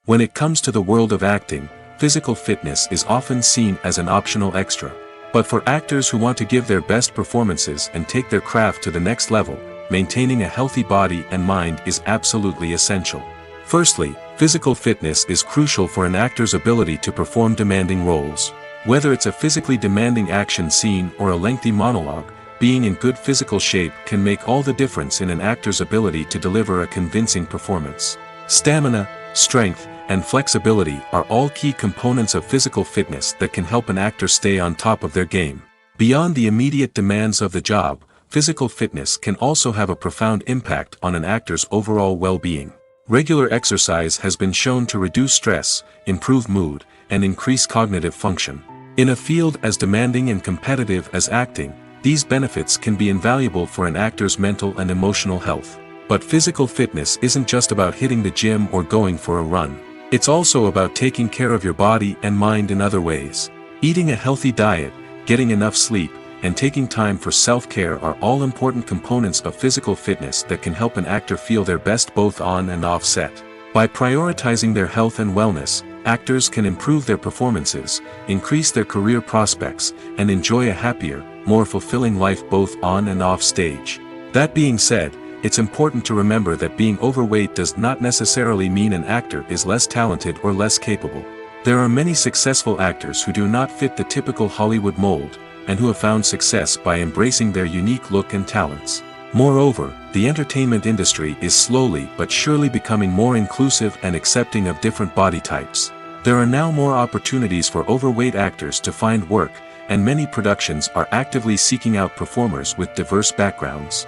When it comes to the world of acting, physical fitness is often seen as an optional extra. But for actors who want to give their best performances and take their craft to the next level, maintaining a healthy body and mind is absolutely essential. Firstly, physical fitness is crucial for an actor's ability to perform demanding roles. Whether it's a physically demanding action scene or a lengthy monologue, being in good physical shape can make all the difference in an actor's ability to deliver a convincing performance. Stamina, strength, and flexibility are all key components of physical fitness that can help an actor stay on top of their game. Beyond the immediate demands of the job, physical fitness can also have a profound impact on an actor's overall well-being. Regular exercise has been shown to reduce stress, improve mood, and increase cognitive function. In a field as demanding and competitive as acting, these benefits can be invaluable for an actor's mental and emotional health. But physical fitness isn't just about hitting the gym or going for a run. It's also about taking care of your body and mind in other ways. Eating a healthy diet, getting enough sleep, and taking time for self-care are all important components of physical fitness that can help an actor feel their best both on and off set. By prioritizing their health and wellness, actors can improve their performances, increase their career prospects, and enjoy a happier, more fulfilling life both on and off stage. That being said, it's important to remember that being overweight does not necessarily mean an actor is less talented or less capable. There are many successful actors who do not fit the typical Hollywood mold, and who have found success by embracing their unique look and talents. Moreover, the entertainment industry is slowly but surely becoming more inclusive and accepting of different body types. There are now more opportunities for overweight actors to find work, and many productions are actively seeking out performers with diverse backgrounds.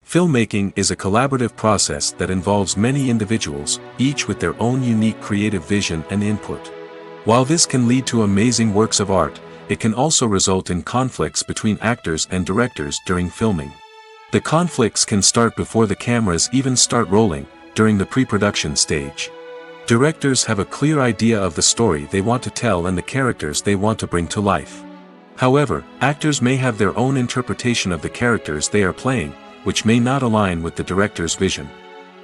Filmmaking is a collaborative process that involves many individuals, each with their own unique creative vision and input. While this can lead to amazing works of art, it can also result in conflicts between actors and directors during filming. The conflicts can start before the cameras even start rolling, during the pre-production stage. Directors have a clear idea of the story they want to tell and the characters they want to bring to life. However, actors may have their own interpretation of the characters they are playing, which may not align with the director's vision.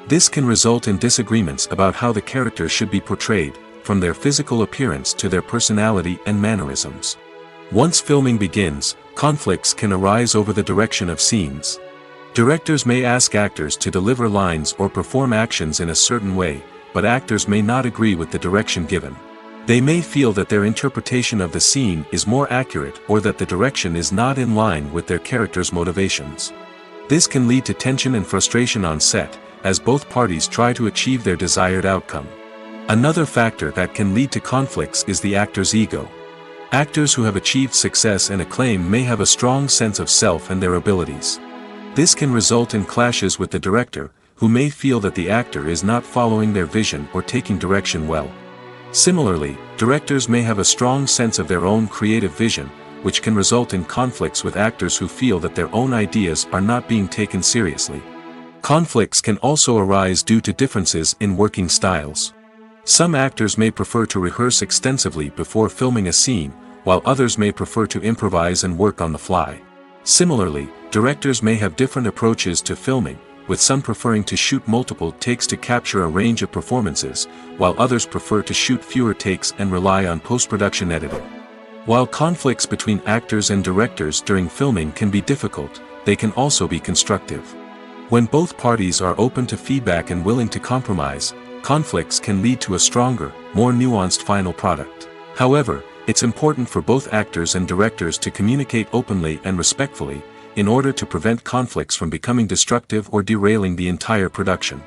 This can result in disagreements about how the characters should be portrayed, from their physical appearance to their personality and mannerisms. Once filming begins, conflicts can arise over the direction of scenes. Directors may ask actors to deliver lines or perform actions in a certain way, but actors may not agree with the direction given. They may feel that their interpretation of the scene is more accurate or that the direction is not in line with their character's motivations. This can lead to tension and frustration on set, as both parties try to achieve their desired outcome. Another factor that can lead to conflicts is the actor's ego. Actors who have achieved success and acclaim may have a strong sense of self and their abilities. This can result in clashes with the director, who may feel that the actor is not following their vision or taking direction well. Similarly, directors may have a strong sense of their own creative vision, which can result in conflicts with actors who feel that their own ideas are not being taken seriously. Conflicts can also arise due to differences in working styles. Some actors may prefer to rehearse extensively before filming a scene, while others may prefer to improvise and work on the fly. Similarly, directors may have different approaches to filming, with some preferring to shoot multiple takes to capture a range of performances, while others prefer to shoot fewer takes and rely on post-production editing. While conflicts between actors and directors during filming can be difficult, they can also be constructive. When both parties are open to feedback and willing to compromise, conflicts can lead to a stronger, more nuanced final product. However, it's important for both actors and directors to communicate openly and respectfully, in order to prevent conflicts from becoming destructive or derailing the entire production.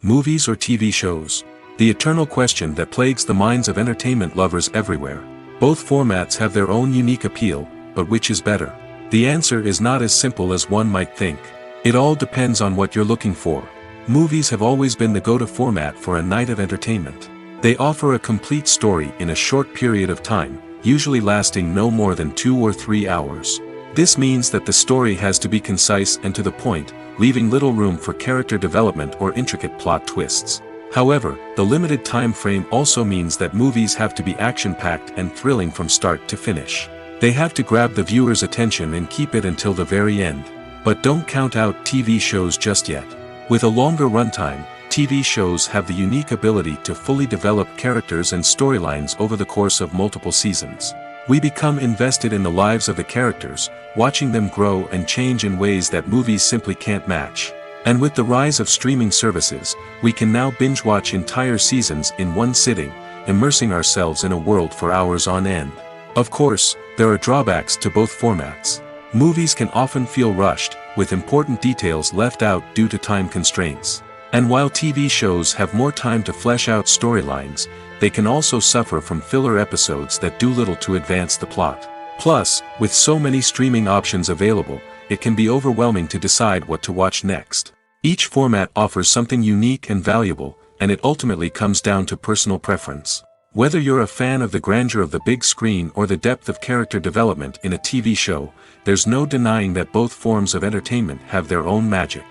Movies or TV shows? The eternal question that plagues the minds of entertainment lovers everywhere. Both formats have their own unique appeal, but which is better? The answer is not as simple as one might think. It all depends on what you're looking for. Movies have always been the go-to format for a night of entertainment. They offer a complete story in a short period of time, usually lasting no more than 2 or 3 hours. This means that the story has to be concise and to the point, leaving little room for character development or intricate plot twists. However, the limited time frame also means that movies have to be action-packed and thrilling from start to finish. They have to grab the viewer's attention and keep it until the very end. But don't count out TV shows just yet. With a longer runtime, TV shows have the unique ability to fully develop characters and storylines over the course of multiple seasons. We become invested in the lives of the characters, watching them grow and change in ways that movies simply can't match. And with the rise of streaming services, we can now binge-watch entire seasons in one sitting, immersing ourselves in a world for hours on end. Of course, there are drawbacks to both formats. Movies can often feel rushed, with important details left out due to time constraints. And while TV shows have more time to flesh out storylines, they can also suffer from filler episodes that do little to advance the plot. Plus, with so many streaming options available, it can be overwhelming to decide what to watch next. Each format offers something unique and valuable, and it ultimately comes down to personal preference. Whether you're a fan of the grandeur of the big screen or the depth of character development in a TV show, there's no denying that both forms of entertainment have their own magic.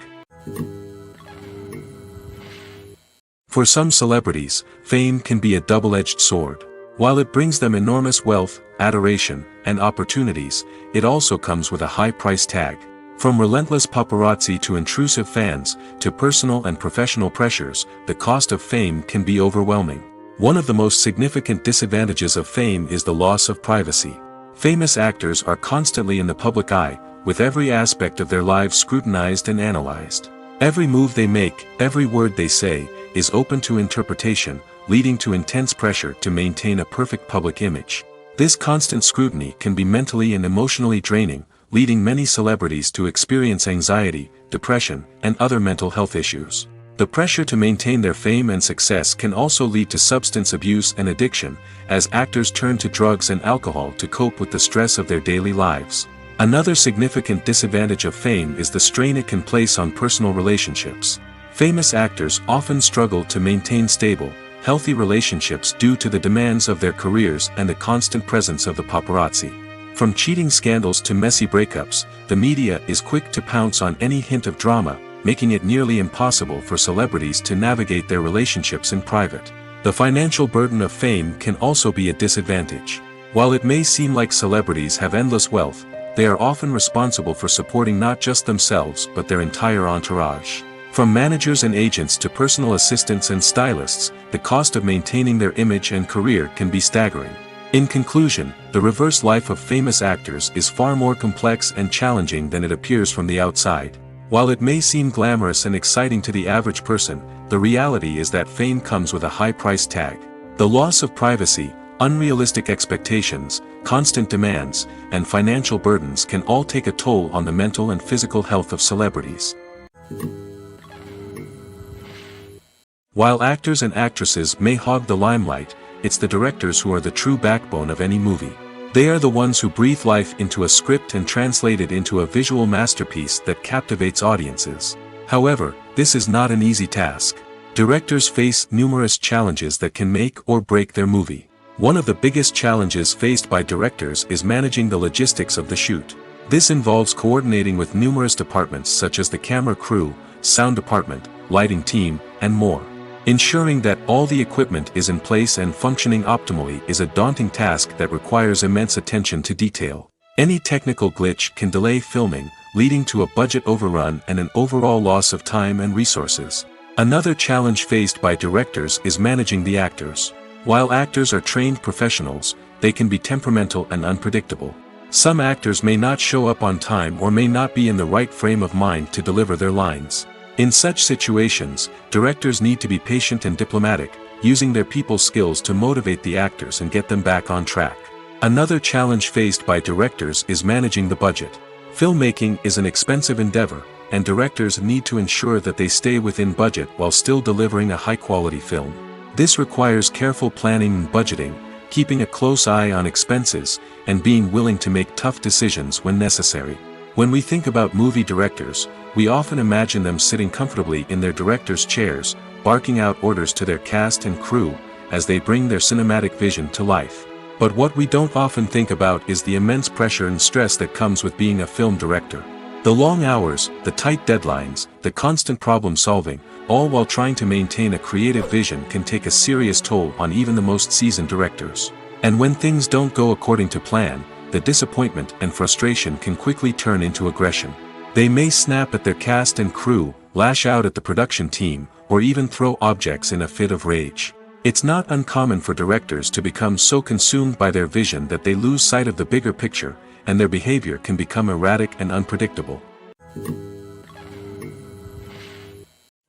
For some celebrities, fame can be a double-edged sword. While it brings them enormous wealth, adoration, and opportunities, it also comes with a high price tag. From relentless paparazzi to intrusive fans, to personal and professional pressures, the cost of fame can be overwhelming. One of the most significant disadvantages of fame is the loss of privacy. Famous actors are constantly in the public eye, with every aspect of their lives scrutinized and analyzed. Every move they make, every word they say, is open to interpretation, leading to intense pressure to maintain a perfect public image. This constant scrutiny can be mentally and emotionally draining, leading many celebrities to experience anxiety, depression, and other mental health issues. The pressure to maintain their fame and success can also lead to substance abuse and addiction, as actors turn to drugs and alcohol to cope with the stress of their daily lives. Another significant disadvantage of fame is the strain it can place on personal relationships. Famous actors often struggle to maintain stable, healthy relationships due to the demands of their careers and the constant presence of the paparazzi. From cheating scandals to messy breakups, the media is quick to pounce on any hint of drama, making it nearly impossible for celebrities to navigate their relationships in private. The financial burden of fame can also be a disadvantage. While it may seem like celebrities have endless wealth, they are often responsible for supporting not just themselves but their entire entourage. From managers and agents to personal assistants and stylists, the cost of maintaining their image and career can be staggering. In conclusion, the reverse life of famous actors is far more complex and challenging than it appears from the outside. While it may seem glamorous and exciting to the average person, the reality is that fame comes with a high price tag. The loss of privacy, unrealistic expectations, constant demands, and financial burdens can all take a toll on the mental and physical health of celebrities. While actors and actresses may hog the limelight, it's the directors who are the true backbone of any movie. They are the ones who breathe life into a script and translate it into a visual masterpiece that captivates audiences. However, this is not an easy task. Directors face numerous challenges that can make or break their movie. One of the biggest challenges faced by directors is managing the logistics of the shoot. This involves coordinating with numerous departments such as the camera crew, sound department, lighting team, and more. Ensuring that all the equipment is in place and functioning optimally is a daunting task that requires immense attention to detail. Any technical glitch can delay filming, leading to a budget overrun and an overall loss of time and resources. Another challenge faced by directors is managing the actors. While actors are trained professionals, they can be temperamental and unpredictable. Some actors may not show up on time or may not be in the right frame of mind to deliver their lines. In such situations, directors need to be patient and diplomatic, using their people skills to motivate the actors and get them back on track. Another challenge faced by directors is managing the budget. Filmmaking is an expensive endeavor, and directors need to ensure that they stay within budget while still delivering a high-quality film. This requires careful planning and budgeting, keeping a close eye on expenses, and being willing to make tough decisions when necessary. When we think about movie directors, we often imagine them sitting comfortably in their director's chairs, barking out orders to their cast and crew, as they bring their cinematic vision to life. But what we don't often think about is the immense pressure and stress that comes with being a film director. The long hours, the tight deadlines, the constant problem solving, all while trying to maintain a creative vision can take a serious toll on even the most seasoned directors. And when things don't go according to plan, the disappointment and frustration can quickly turn into aggression. They may snap at their cast and crew, lash out at the production team, or even throw objects in a fit of rage. It's not uncommon for directors to become so consumed by their vision that they lose sight of the bigger picture, and their behavior can become erratic and unpredictable.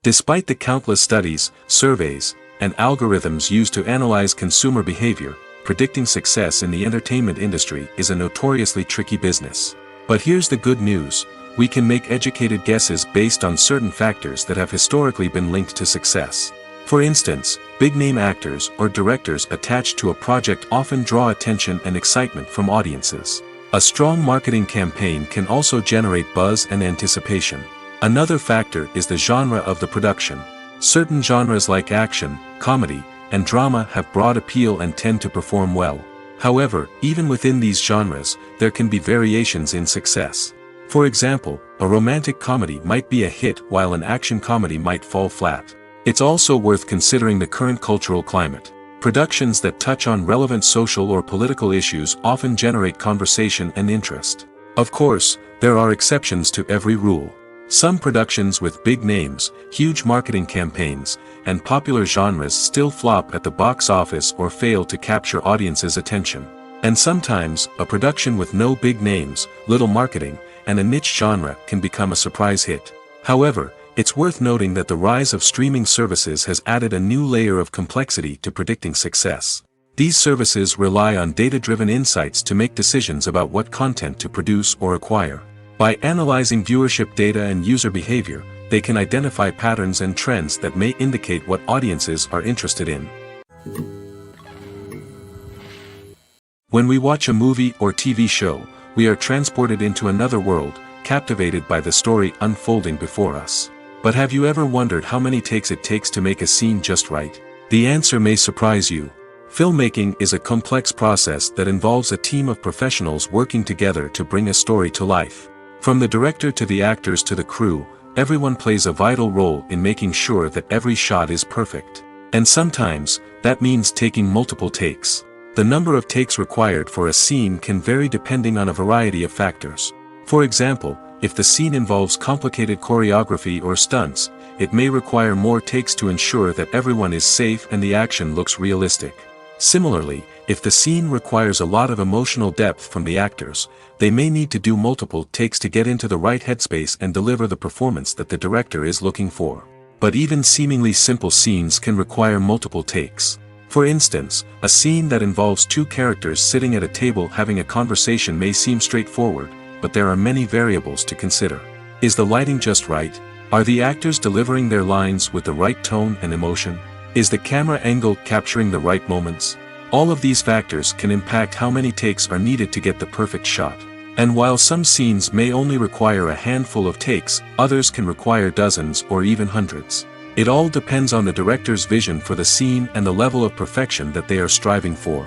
Despite the countless studies, surveys, and algorithms used to analyze consumer behavior, predicting success in the entertainment industry is a notoriously tricky business. But here's the good news: we can make educated guesses based on certain factors that have historically been linked to success. For instance, big-name actors or directors attached to a project often draw attention and excitement from audiences. A strong marketing campaign can also generate buzz and anticipation. Another factor is the genre of the production. Certain genres like action, comedy, and drama have broad appeal and tend to perform well. However, even within these genres, there can be variations in success. For example, a romantic comedy might be a hit while an action comedy might fall flat. It's also worth considering the current cultural climate. Productions that touch on relevant social or political issues often generate conversation and interest. Of course, there are exceptions to every rule. Some productions with big names, huge marketing campaigns, and popular genres still flop at the box office or fail to capture audiences' attention. And sometimes, a production with no big names, little marketing, and a niche genre can become a surprise hit. However, it's worth noting that the rise of streaming services has added a new layer of complexity to predicting success. These services rely on data-driven insights to make decisions about what content to produce or acquire. By analyzing viewership data and user behavior, they can identify patterns and trends that may indicate what audiences are interested in. When we watch a movie or TV show, we are transported into another world, captivated by the story unfolding before us. But have you ever wondered how many takes it takes to make a scene just right? The answer may surprise you. Filmmaking is a complex process that involves a team of professionals working together to bring a story to life. From the director to the actors to the crew, everyone plays a vital role in making sure that every shot is perfect. And sometimes, that means taking multiple takes. The number of takes required for a scene can vary depending on a variety of factors. For example, if the scene involves complicated choreography or stunts, it may require more takes to ensure that everyone is safe and the action looks realistic. Similarly, if the scene requires a lot of emotional depth from the actors, they may need to do multiple takes to get into the right headspace and deliver the performance that the director is looking for. But even seemingly simple scenes can require multiple takes. For instance, a scene that involves two characters sitting at a table having a conversation may seem straightforward, but there are many variables to consider. Is the lighting just right? Are the actors delivering their lines with the right tone and emotion? Is the camera angle capturing the right moments? All of these factors can impact how many takes are needed to get the perfect shot. And while some scenes may only require a handful of takes, others can require dozens or even hundreds. It all depends on the director's vision for the scene and the level of perfection that they are striving for.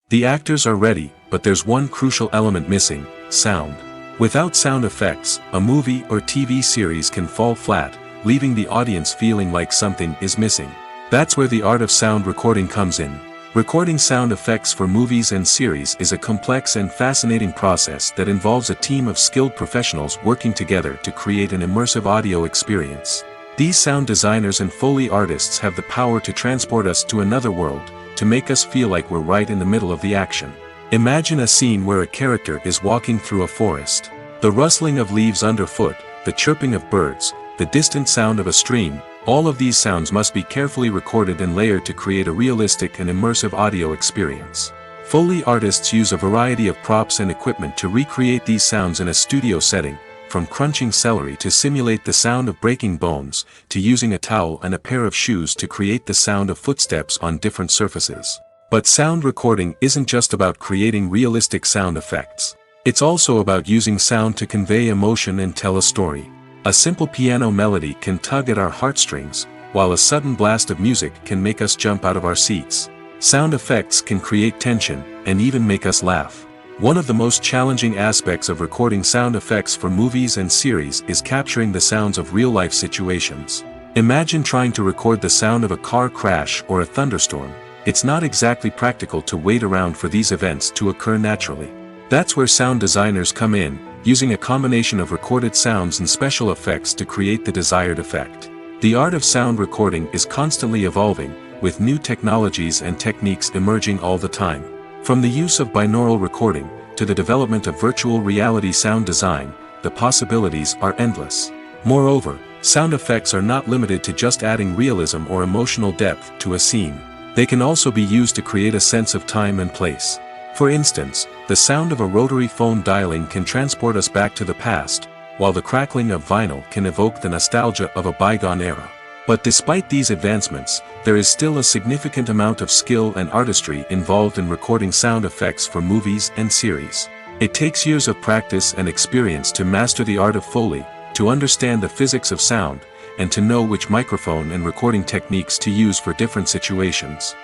The actors are ready, but there's one crucial element missing: sound. Without sound effects, a movie or TV series can fall flat, leaving the audience feeling like something is missing. That's where the art of sound recording comes in. Recording sound effects for movies and series is a complex and fascinating process that involves a team of skilled professionals working together to create an immersive audio experience. These sound designers and Foley artists have the power to transport us to another world, to make us feel like we're right in the middle of the action. Imagine a scene where a character is walking through a forest. The rustling of leaves underfoot, the chirping of birds, the distant sound of a stream, all of these sounds must be carefully recorded and layered to create a realistic and immersive audio experience. Foley artists use a variety of props and equipment to recreate these sounds in a studio setting, from crunching celery to simulate the sound of breaking bones, to using a towel and a pair of shoes to create the sound of footsteps on different surfaces. But sound recording isn't just about creating realistic sound effects. It's also about using sound to convey emotion and tell a story. A simple piano melody can tug at our heartstrings, while a sudden blast of music can make us jump out of our seats. Sound effects can create tension, and even make us laugh. One of the most challenging aspects of recording sound effects for movies and series is capturing the sounds of real-life situations. Imagine trying to record the sound of a car crash or a thunderstorm. It's not exactly practical to wait around for these events to occur naturally. That's where sound designers come in, using a combination of recorded sounds and special effects to create the desired effect. The art of sound recording is constantly evolving, with new technologies and techniques emerging all the time. From the use of binaural recording, to the development of virtual reality sound design, the possibilities are endless. Moreover, sound effects are not limited to just adding realism or emotional depth to a scene. They can also be used to create a sense of time and place. For instance, the sound of a rotary phone dialing can transport us back to the past, while the crackling of vinyl can evoke the nostalgia of a bygone era. But despite these advancements, there is still a significant amount of skill and artistry involved in recording sound effects for movies and series. It takes years of practice and experience to master the art of Foley, to understand the physics of sound, and to know which microphone and recording techniques to use for different situations.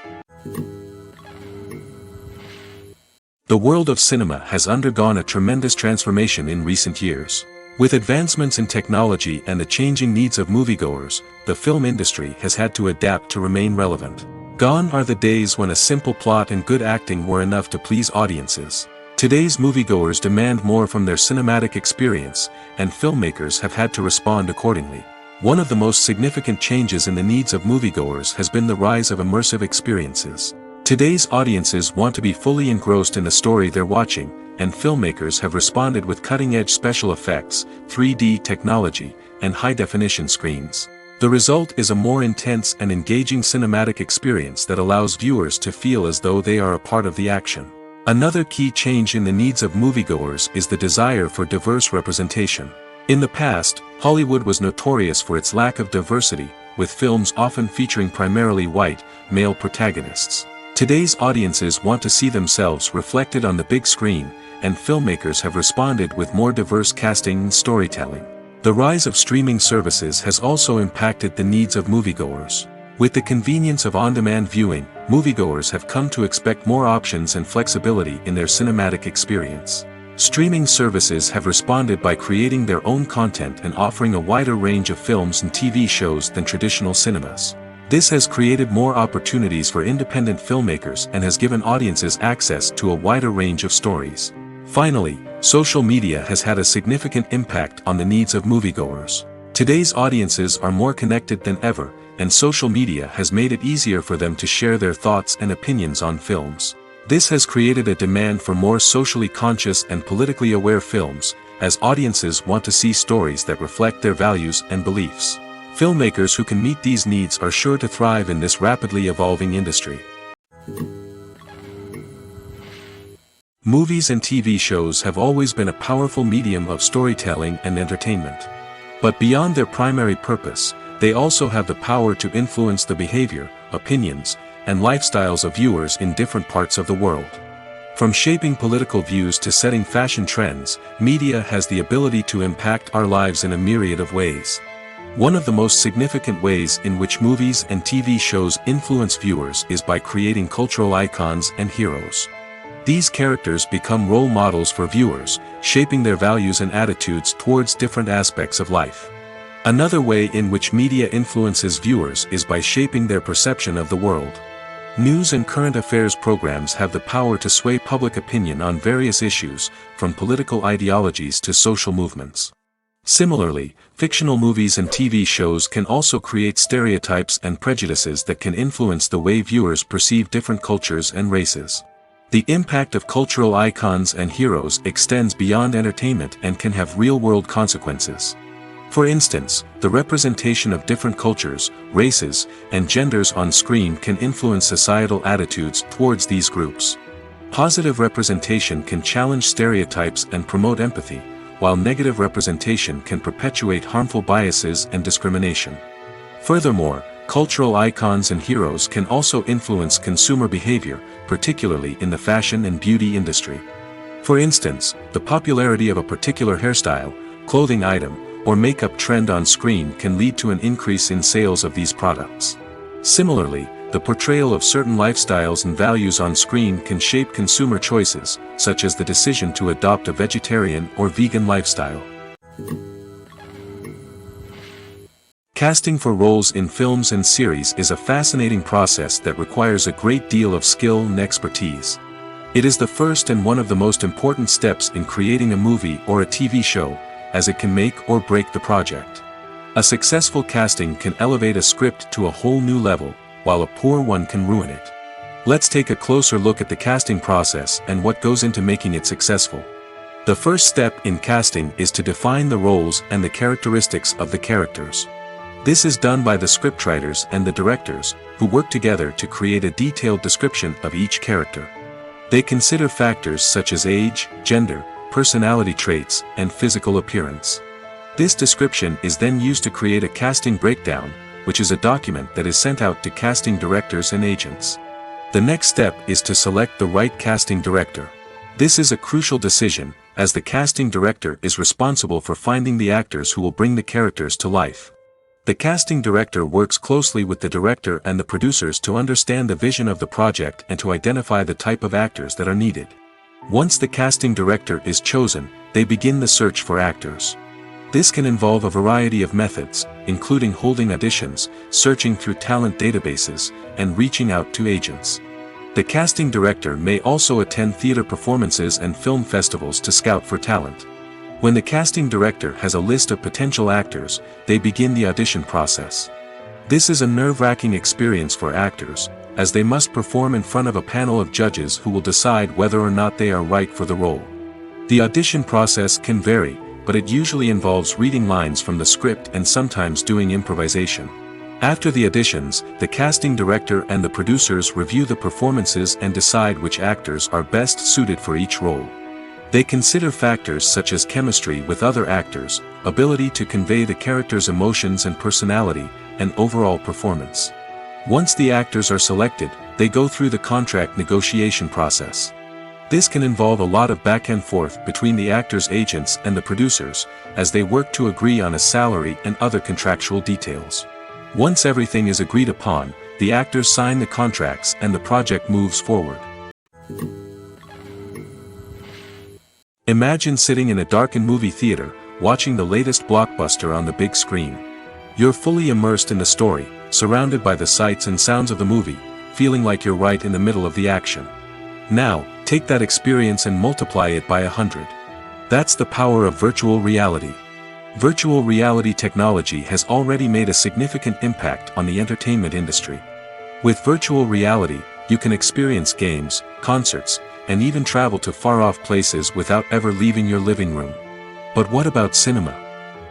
The world of cinema has undergone a tremendous transformation in recent years. With advancements in technology and the changing needs of moviegoers, the film industry has had to adapt to remain relevant. Gone are the days when a simple plot and good acting were enough to please audiences. Today's moviegoers demand more from their cinematic experience, and filmmakers have had to respond accordingly. One of the most significant changes in the needs of moviegoers has been the rise of immersive experiences. Today's audiences want to be fully engrossed in the story they're watching, and filmmakers have responded with cutting-edge special effects, 3D technology, and high-definition screens. The result is a more intense and engaging cinematic experience that allows viewers to feel as though they are a part of the action. Another key change in the needs of moviegoers is the desire for diverse representation. In the past, Hollywood was notorious for its lack of diversity, with films often featuring primarily white, male protagonists. Today's audiences want to see themselves reflected on the big screen, and filmmakers have responded with more diverse casting and storytelling. The rise of streaming services has also impacted the needs of moviegoers. With the convenience of on-demand viewing, moviegoers have come to expect more options and flexibility in their cinematic experience. Streaming services have responded by creating their own content and offering a wider range of films and TV shows than traditional cinemas. This has created more opportunities for independent filmmakers and has given audiences access to a wider range of stories. Finally, social media has had a significant impact on the needs of moviegoers. Today's audiences are more connected than ever, and social media has made it easier for them to share their thoughts and opinions on films. This has created a demand for more socially conscious and politically aware films, as audiences want to see stories that reflect their values and beliefs. Filmmakers who can meet these needs are sure to thrive in this rapidly evolving industry. Movies and TV shows have always been a powerful medium of storytelling and entertainment. But beyond their primary purpose, they also have the power to influence the behavior, opinions, and lifestyles of viewers in different parts of the world. From shaping political views to setting fashion trends, media has the ability to impact our lives in a myriad of ways. One of the most significant ways in which movies and TV shows influence viewers is by creating cultural icons and heroes. These characters become role models for viewers, shaping their values and attitudes towards different aspects of life. Another way in which media influences viewers is by shaping their perception of the world. News and current affairs programs have the power to sway public opinion on various issues, from political ideologies to social movements. Similarly, fictional movies and TV shows can also create stereotypes and prejudices that can influence the way viewers perceive different cultures and races. The impact of cultural icons and heroes extends beyond entertainment and can have real-world consequences. For instance, the representation of different cultures, races, and genders on screen can influence societal attitudes towards these groups. Positive representation can challenge stereotypes and promote empathy, while negative representation can perpetuate harmful biases and discrimination. Furthermore, cultural icons and heroes can also influence consumer behavior, particularly in the fashion and beauty industry. For instance, the popularity of a particular hairstyle, clothing item, or makeup trend on screen can lead to an increase in sales of these products. Similarly, the portrayal of certain lifestyles and values on screen can shape consumer choices, such as the decision to adopt a vegetarian or vegan lifestyle. Casting for roles in films and series is a fascinating process that requires a great deal of skill and expertise. It is the first and one of the most important steps in creating a movie or a TV show, as it can make or break the project. A successful casting can elevate a script to a whole new level, while a poor one can ruin it. Let's take a closer look at the casting process and what goes into making it successful. The first step in casting is to define the roles and the characteristics of the characters. This is done by the scriptwriters and the directors, who work together to create a detailed description of each character. They consider factors such as age, gender, personality traits, and physical appearance. This description is then used to create a casting breakdown, which is a document that is sent out to casting directors and agents. The next step is to select the right casting director. This is a crucial decision, as the casting director is responsible for finding the actors who will bring the characters to life. The casting director works closely with the director and the producers to understand the vision of the project and to identify the type of actors that are needed. Once the casting director is chosen, they begin the search for actors. This can involve a variety of methods, including holding auditions, searching through talent databases, and reaching out to agents. The casting director may also attend theater performances and film festivals to scout for talent. When the casting director has a list of potential actors, they begin the audition process. This is a nerve-wracking experience for actors, as they must perform in front of a panel of judges who will decide whether or not they are right for the role. The audition process can vary, but it usually involves reading lines from the script and sometimes doing improvisation. After the auditions, the casting director and the producers review the performances and decide which actors are best suited for each role. They consider factors such as chemistry with other actors, ability to convey the character's emotions and personality, and overall performance. Once the actors are selected, they go through the contract negotiation process. This can involve a lot of back and forth between the actors' agents and the producers, as they work to agree on a salary and other contractual details. Once everything is agreed upon, the actors sign the contracts and the project moves forward. Imagine sitting in a darkened movie theater, watching the latest blockbuster on the big screen. You're fully immersed in the story, surrounded by the sights and sounds of the movie, feeling like you're right in the middle of the action. Now, take that experience and multiply it by 100. That's the power of virtual reality. Virtual reality technology has already made a significant impact on the entertainment industry. With virtual reality, you can experience games, concerts, and even travel to far-off places without ever leaving your living room. But what about cinema?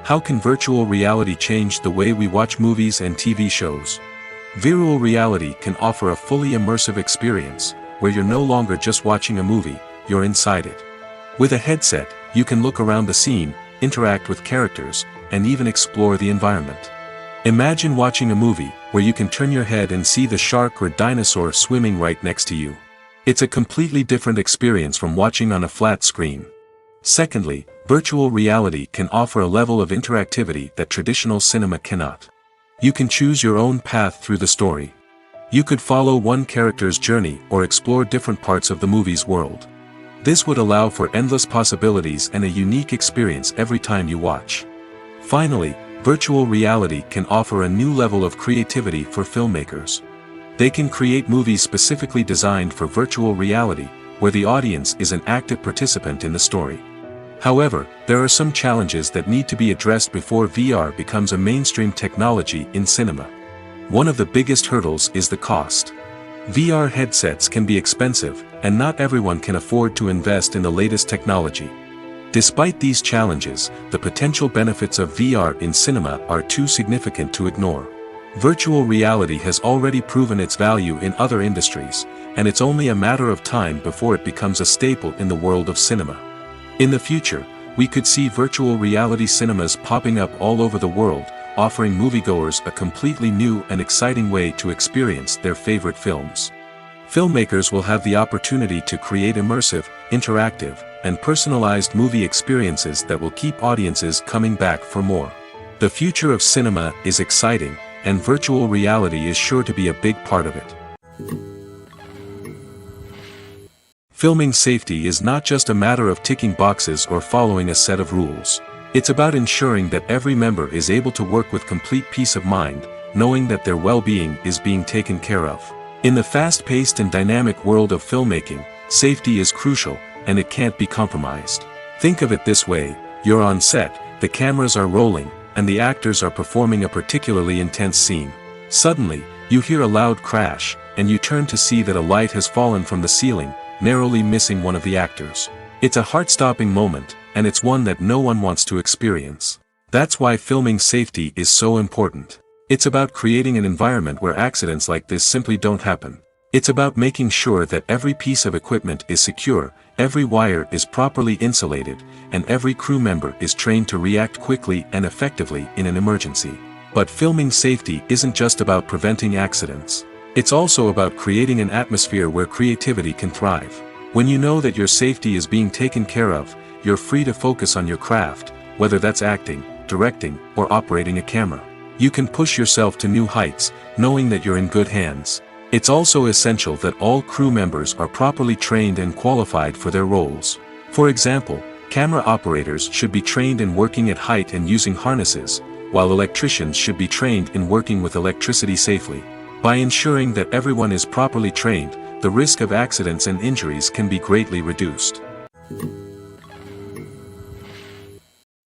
How can virtual reality change the way we watch movies and TV shows? Virtual reality can offer a fully immersive experience, where you're no longer just watching a movie, you're inside it. With a headset, you can look around the scene, interact with characters, and even explore the environment. Imagine watching a movie where you can turn your head and see the shark or dinosaur swimming right next to you. It's a completely different experience from watching on a flat screen. Secondly, virtual reality can offer a level of interactivity that traditional cinema cannot. You can choose your own path through the story. You could follow one character's journey or explore different parts of the movie's world. This would allow for endless possibilities and a unique experience every time you watch. Finally, virtual reality can offer a new level of creativity for filmmakers. They can create movies specifically designed for virtual reality, where the audience is an active participant in the story. However, there are some challenges that need to be addressed before VR becomes a mainstream technology in cinema. One of the biggest hurdles is the cost. VR headsets can be expensive, and not everyone can afford to invest in the latest technology. Despite these challenges, the potential benefits of VR in cinema are too significant to ignore. Virtual reality has already proven its value in other industries, and it's only a matter of time before it becomes a staple in the world of cinema. In the future, we could see virtual reality cinemas popping up all over the world, offering moviegoers a completely new and exciting way to experience their favorite films. Filmmakers will have the opportunity to create immersive, interactive, and personalized movie experiences that will keep audiences coming back for more. The future of cinema is exciting, and virtual reality is sure to be a big part of it. Filming safety is not just a matter of ticking boxes or following a set of rules. It's about ensuring that every member is able to work with complete peace of mind, knowing that their well-being is being taken care of. In the fast-paced and dynamic world of filmmaking, safety is crucial, and it can't be compromised. Think of it this way: you're on set, the cameras are rolling, and the actors are performing a particularly intense scene. Suddenly, you hear a loud crash, and you turn to see that a light has fallen from the ceiling, narrowly missing one of the actors. It's a heart-stopping moment, and it's one that no one wants to experience. That's why filming safety is so important. It's about creating an environment where accidents like this simply don't happen. It's about making sure that every piece of equipment is secure, every wire is properly insulated, and every crew member is trained to react quickly and effectively in an emergency. But filming safety isn't just about preventing accidents. It's also about creating an atmosphere where creativity can thrive. When you know that your safety is being taken care of, you're free to focus on your craft, whether that's acting, directing, or operating a camera. You can push yourself to new heights, knowing that you're in good hands. It's also essential that all crew members are properly trained and qualified for their roles. For example, Camera operators should be trained in working at height and using harnesses, while electricians should be trained in working with electricity safely. By ensuring that everyone is properly trained, the risk of accidents and injuries can be greatly reduced.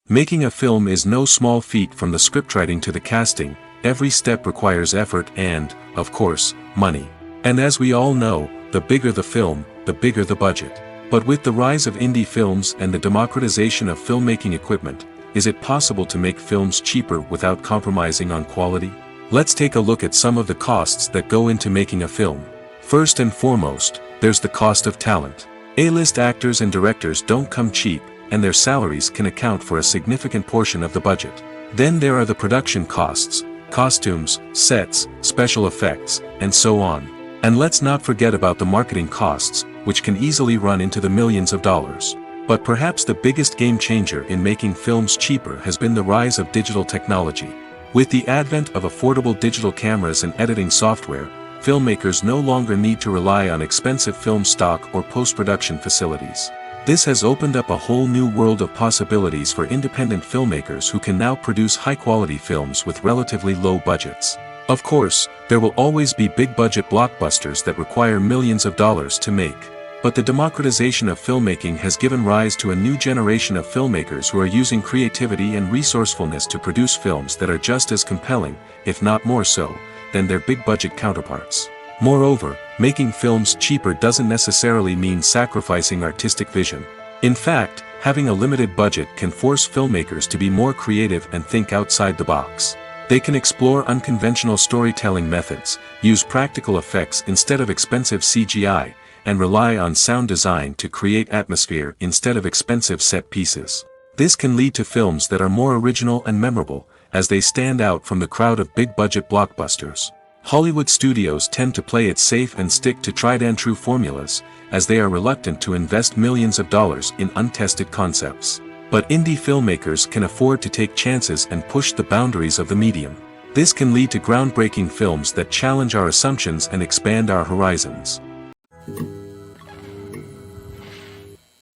Making a film is no small feat. From the scriptwriting to the casting, every step requires effort and, of course, money. And as we all know, the bigger the film, the bigger the budget. But with the rise of indie films and the democratization of filmmaking equipment, is it possible to make films cheaper without compromising on quality? Let's take a look at some of the costs that go into making a film. First and foremost, there's the cost of talent. A-list actors and directors don't come cheap, and their salaries can account for a significant portion of the budget. Then there are the production costs, costumes, sets, special effects, and so on. And let's not forget about the marketing costs, which can easily run into the millions of dollars. But perhaps the biggest game changer in making films cheaper has been the rise of digital technology. With the advent of affordable digital cameras and editing software, filmmakers no longer need to rely on expensive film stock or post-production facilities. This has opened up a whole new world of possibilities for independent filmmakers who can now produce high-quality films with relatively low budgets. Of course, there will always be big-budget blockbusters that require millions of dollars to make. But the democratization of filmmaking has given rise to a new generation of filmmakers who are using creativity and resourcefulness to produce films that are just as compelling, if not more so, than their big-budget counterparts. Moreover, making films cheaper doesn't necessarily mean sacrificing artistic vision. In fact, having a limited budget can force filmmakers to be more creative and think outside the box. They can explore unconventional storytelling methods, use practical effects instead of expensive CGI, and rely on sound design to create atmosphere instead of expensive set pieces. This can lead to films that are more original and memorable, as they stand out from the crowd of big-budget blockbusters. Hollywood studios tend to play it safe and stick to tried-and-true formulas, as they are reluctant to invest millions of dollars in untested concepts. But indie filmmakers can afford to take chances and push the boundaries of the medium. This can lead to groundbreaking films that challenge our assumptions and expand our horizons.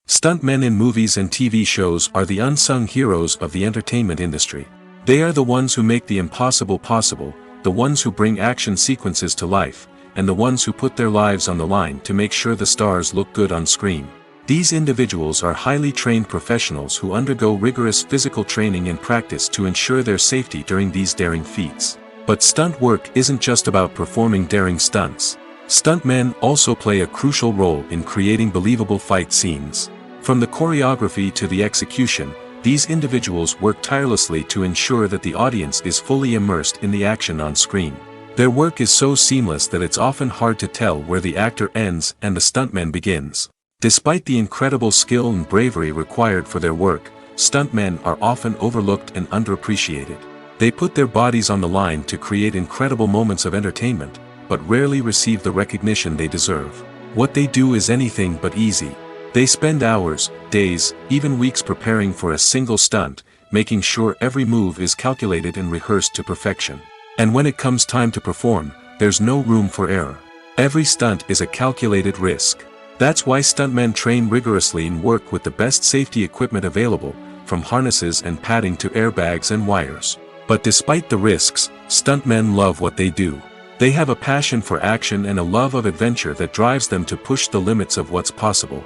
Stuntmen in movies and TV shows are the unsung heroes of the entertainment industry. They are the ones who make the impossible possible, the ones who bring action sequences to life, and the ones who put their lives on the line to make sure the stars look good on screen. These individuals are highly trained professionals who undergo rigorous physical training and practice to ensure their safety during these daring feats. But stunt work isn't just about performing daring stunts. Stuntmen also play a crucial role in creating believable fight scenes. From the choreography to the execution, these individuals work tirelessly to ensure that the audience is fully immersed in the action on screen. Their work is so seamless that it's often hard to tell where the actor ends and the stuntman begins. Despite the incredible skill and bravery required for their work, stuntmen are often overlooked and underappreciated. They put their bodies on the line to create incredible moments of entertainment, but rarely receive the recognition they deserve. What they do is anything but easy. They spend hours, days, even weeks preparing for a single stunt, making sure every move is calculated and rehearsed to perfection. And when it comes time to perform, there's no room for error. Every stunt is a calculated risk. That's why stuntmen train rigorously and work with the best safety equipment available, from harnesses and padding to airbags and wires. But despite the risks, stuntmen love what they do. They have a passion for action and a love of adventure that drives them to push the limits of what's possible.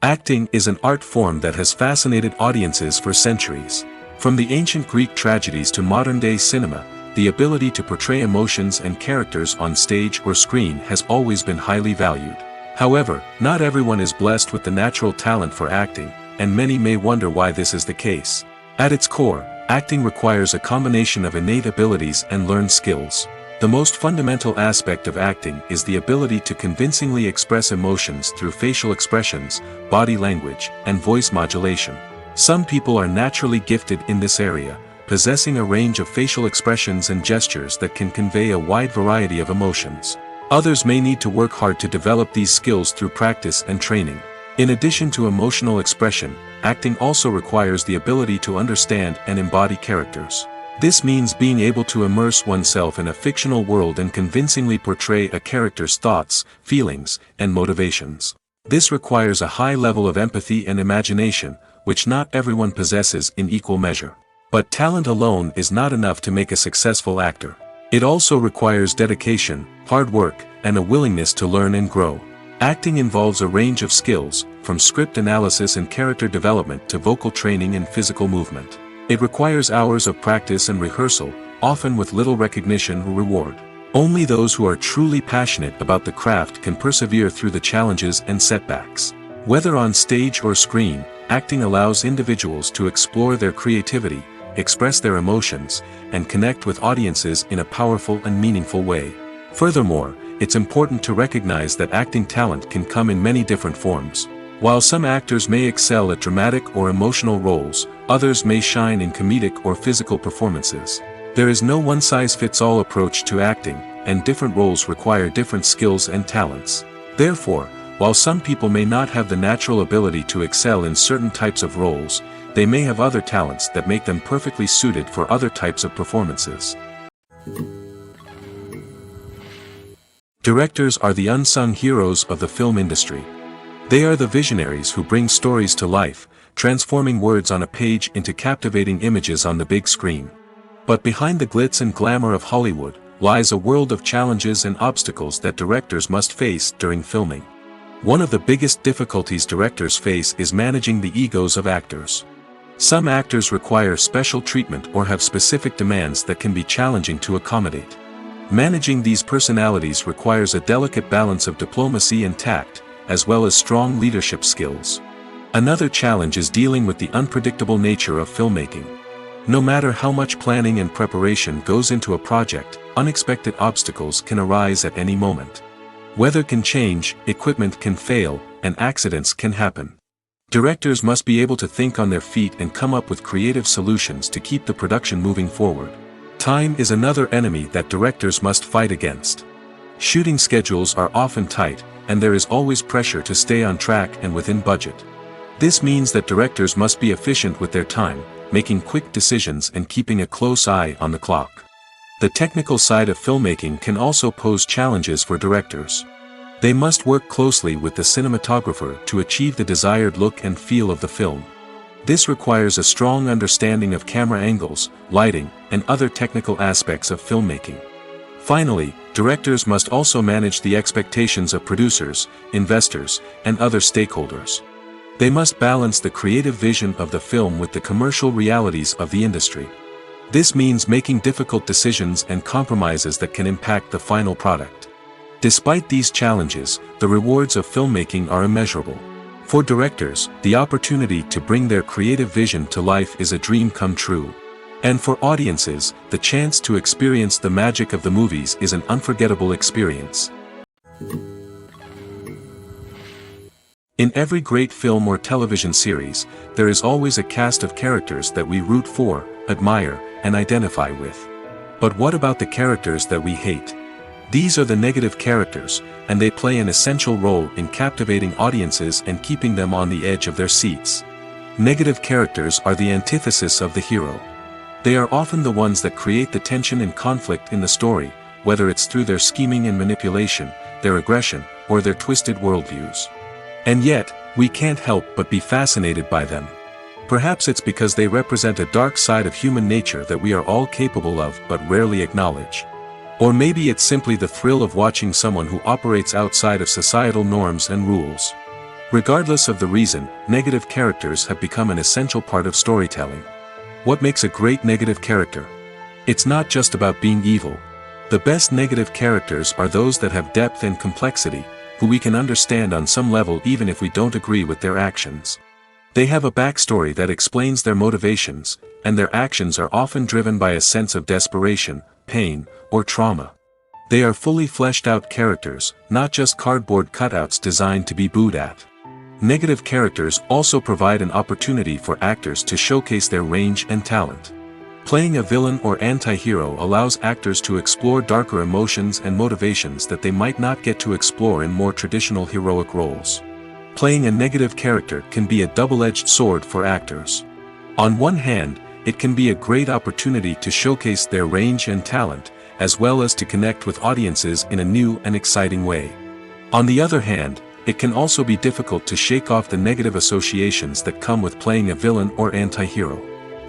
Acting is an art form that has fascinated audiences for centuries. From the ancient Greek tragedies to modern-day cinema, the ability to portray emotions and characters on stage or screen has always been highly valued. However, not everyone is blessed with the natural talent for acting, and many may wonder why this is the case. At its core, acting requires a combination of innate abilities and learned skills. The most fundamental aspect of acting is the ability to convincingly express emotions through facial expressions, body language, and voice modulation. Some people are naturally gifted in this area, possessing a range of facial expressions and gestures that can convey a wide variety of emotions. Others may need to work hard to develop these skills through practice and training. In addition to emotional expression, acting also requires the ability to understand and embody characters. This means being able to immerse oneself in a fictional world and convincingly portray a character's thoughts, feelings, and motivations. This requires a high level of empathy and imagination, which not everyone possesses in equal measure. But talent alone is not enough to make a successful actor. It also requires dedication, hard work, and a willingness to learn and grow. Acting involves a range of skills, from script analysis and character development to vocal training and physical movement. It requires hours of practice and rehearsal, often with little recognition or reward. Only those who are truly passionate about the craft can persevere through the challenges and setbacks. Whether on stage or screen, acting allows individuals to explore their creativity, express their emotions, and connect with audiences in a powerful and meaningful way. Furthermore, it's important to recognize that acting talent can come in many different forms. While some actors may excel at dramatic or emotional roles, others may shine in comedic or physical performances. There is no one-size-fits-all approach to acting, and different roles require different skills and talents. Therefore, while some people may not have the natural ability to excel in certain types of roles, they may have other talents that make them perfectly suited for other types of performances. Directors are the unsung heroes of the film industry. They are the visionaries who bring stories to life, transforming words on a page into captivating images on the big screen. But behind the glitz and glamour of Hollywood, lies a world of challenges and obstacles that directors must face during filming. One of the biggest difficulties directors face is managing the egos of actors. Some actors require special treatment or have specific demands that can be challenging to accommodate. Managing these personalities requires a delicate balance of diplomacy and tact, as well as strong leadership skills. Another challenge is dealing with the unpredictable nature of filmmaking. No matter how much planning and preparation goes into a project, unexpected obstacles can arise at any moment. Weather can change, equipment can fail, and accidents can happen. Directors must be able to think on their feet and come up with creative solutions to keep the production moving forward. Time is another enemy that directors must fight against. Shooting schedules are often tight, and there is always pressure to stay on track and within budget. This means that directors must be efficient with their time, making quick decisions and keeping a close eye on the clock. The technical side of filmmaking can also pose challenges for directors. They must work closely with the cinematographer to achieve the desired look and feel of the film. This requires a strong understanding of camera angles, lighting, and other technical aspects of filmmaking. Finally, directors must also manage the expectations of producers, investors, and other stakeholders. They must balance the creative vision of the film with the commercial realities of the industry. This means making difficult decisions and compromises that can impact the final product. Despite these challenges, the rewards of filmmaking are immeasurable. For directors, the opportunity to bring their creative vision to life is a dream come true. And for audiences, the chance to experience the magic of the movies is an unforgettable experience. In every great film or television series, there is always a cast of characters that we root for, admire, and identify with. But what about the characters that we hate? These are the negative characters, and they play an essential role in captivating audiences and keeping them on the edge of their seats. Negative characters are the antithesis of the hero. They are often the ones that create the tension and conflict in the story, whether it's through their scheming and manipulation, their aggression, or their twisted worldviews. And yet, we can't help but be fascinated by them. Perhaps it's because they represent a dark side of human nature that we are all capable of but rarely acknowledge. Or maybe it's simply the thrill of watching someone who operates outside of societal norms and rules. Regardless of the reason, negative characters have become an essential part of storytelling. What makes a great negative character? It's not just about being evil. The best negative characters are those that have depth and complexity, who we can understand on some level even if we don't agree with their actions. They have a backstory that explains their motivations, and their actions are often driven by a sense of desperation, pain, or trauma. They are fully fleshed out characters, not just cardboard cutouts designed to be booed at. Negative characters also provide an opportunity for actors to showcase their range and talent. Playing a villain or anti-hero allows actors to explore darker emotions and motivations that they might not get to explore in more traditional heroic roles. Playing a negative character can be a double-edged sword for actors. On one hand, it can be a great opportunity to showcase their range and talent, as well as to connect with audiences in a new and exciting way. On the other hand, it can also be difficult to shake off the negative associations that come with playing a villain or anti-hero.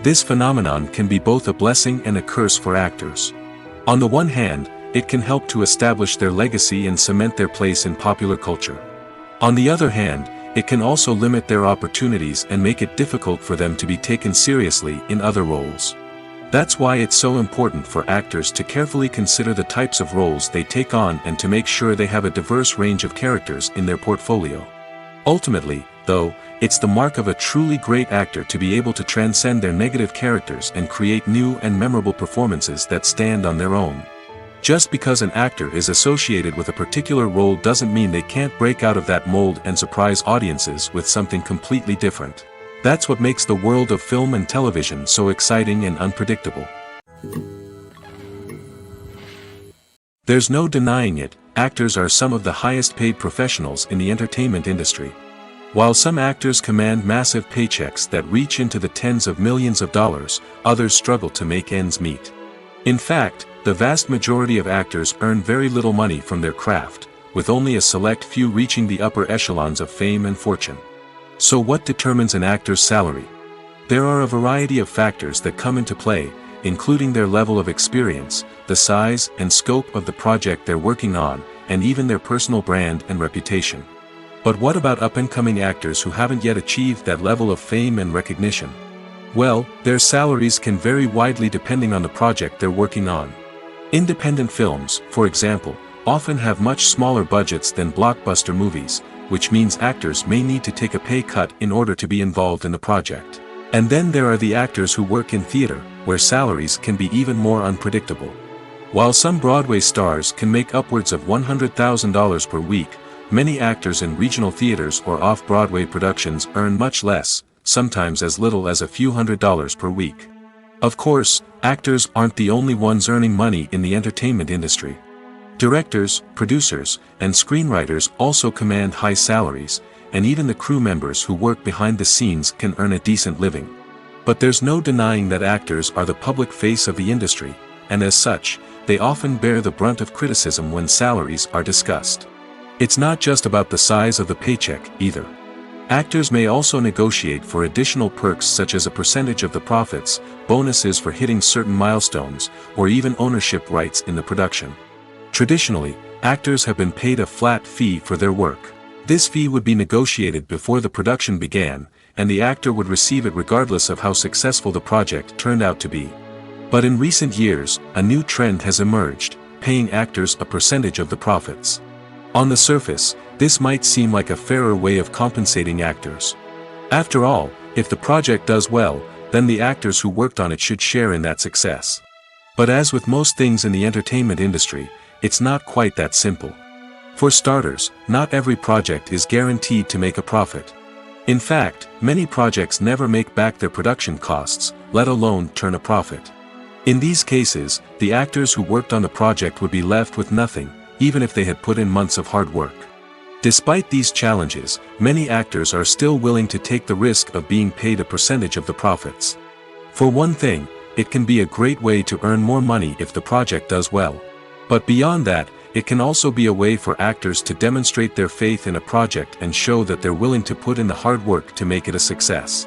This phenomenon can be both a blessing and a curse for actors. On the one hand, it can help to establish their legacy and cement their place in popular culture. On the other hand, it can also limit their opportunities and make it difficult for them to be taken seriously in other roles. That's why it's so important for actors to carefully consider the types of roles they take on and to make sure they have a diverse range of characters in their portfolio. Ultimately, though, it's the mark of a truly great actor to be able to transcend their negative characters and create new and memorable performances that stand on their own. Just because an actor is associated with a particular role doesn't mean they can't break out of that mold and surprise audiences with something completely different. That's what makes the world of film and television so exciting and unpredictable. There's no denying it, actors are some of the highest paid professionals in the entertainment industry. While some actors command massive paychecks that reach into the tens of millions of dollars, others struggle to make ends meet. In fact, the vast majority of actors earn very little money from their craft, with only a select few reaching the upper echelons of fame and fortune. So what determines an actor's salary? There are a variety of factors that come into play, including their level of experience, the size and scope of the project they're working on, and even their personal brand and reputation. But what about up-and-coming actors who haven't yet achieved that level of fame and recognition? Well, their salaries can vary widely depending on the project they're working on. Independent films, for example, often have much smaller budgets than blockbuster movies, which means actors may need to take a pay cut in order to be involved in the project. And then there are the actors who work in theater, where salaries can be even more unpredictable. While some Broadway stars can make upwards of $100,000 per week, many actors in regional theaters or off-Broadway productions earn much less, sometimes as little as a few $100s per week. Of course, actors aren't the only ones earning money in the entertainment industry. Directors, producers, and screenwriters also command high salaries, and even the crew members who work behind the scenes can earn a decent living. But there's no denying that actors are the public face of the industry, and as such, they often bear the brunt of criticism when salaries are discussed. It's not just about the size of the paycheck, either. Actors may also negotiate for additional perks such as a percentage of the profits, bonuses for hitting certain milestones, or even ownership rights in the production. Traditionally, actors have been paid a flat fee for their work. This fee would be negotiated before the production began, and the actor would receive it regardless of how successful the project turned out to be. But in recent years, a new trend has emerged, paying actors a percentage of the profits. On the surface, this might seem like a fairer way of compensating actors. After all, if the project does well, then the actors who worked on it should share in that success. But as with most things in the entertainment industry, it's not quite that simple. For starters, not every project is guaranteed to make a profit. In fact, many projects never make back their production costs, let alone turn a profit. In these cases, the actors who worked on the project would be left with nothing, even if they had put in months of hard work. Despite these challenges, many actors are still willing to take the risk of being paid a percentage of the profits. For one thing, it can be a great way to earn more money if the project does well. But beyond that, it can also be a way for actors to demonstrate their faith in a project and show that they're willing to put in the hard work to make it a success.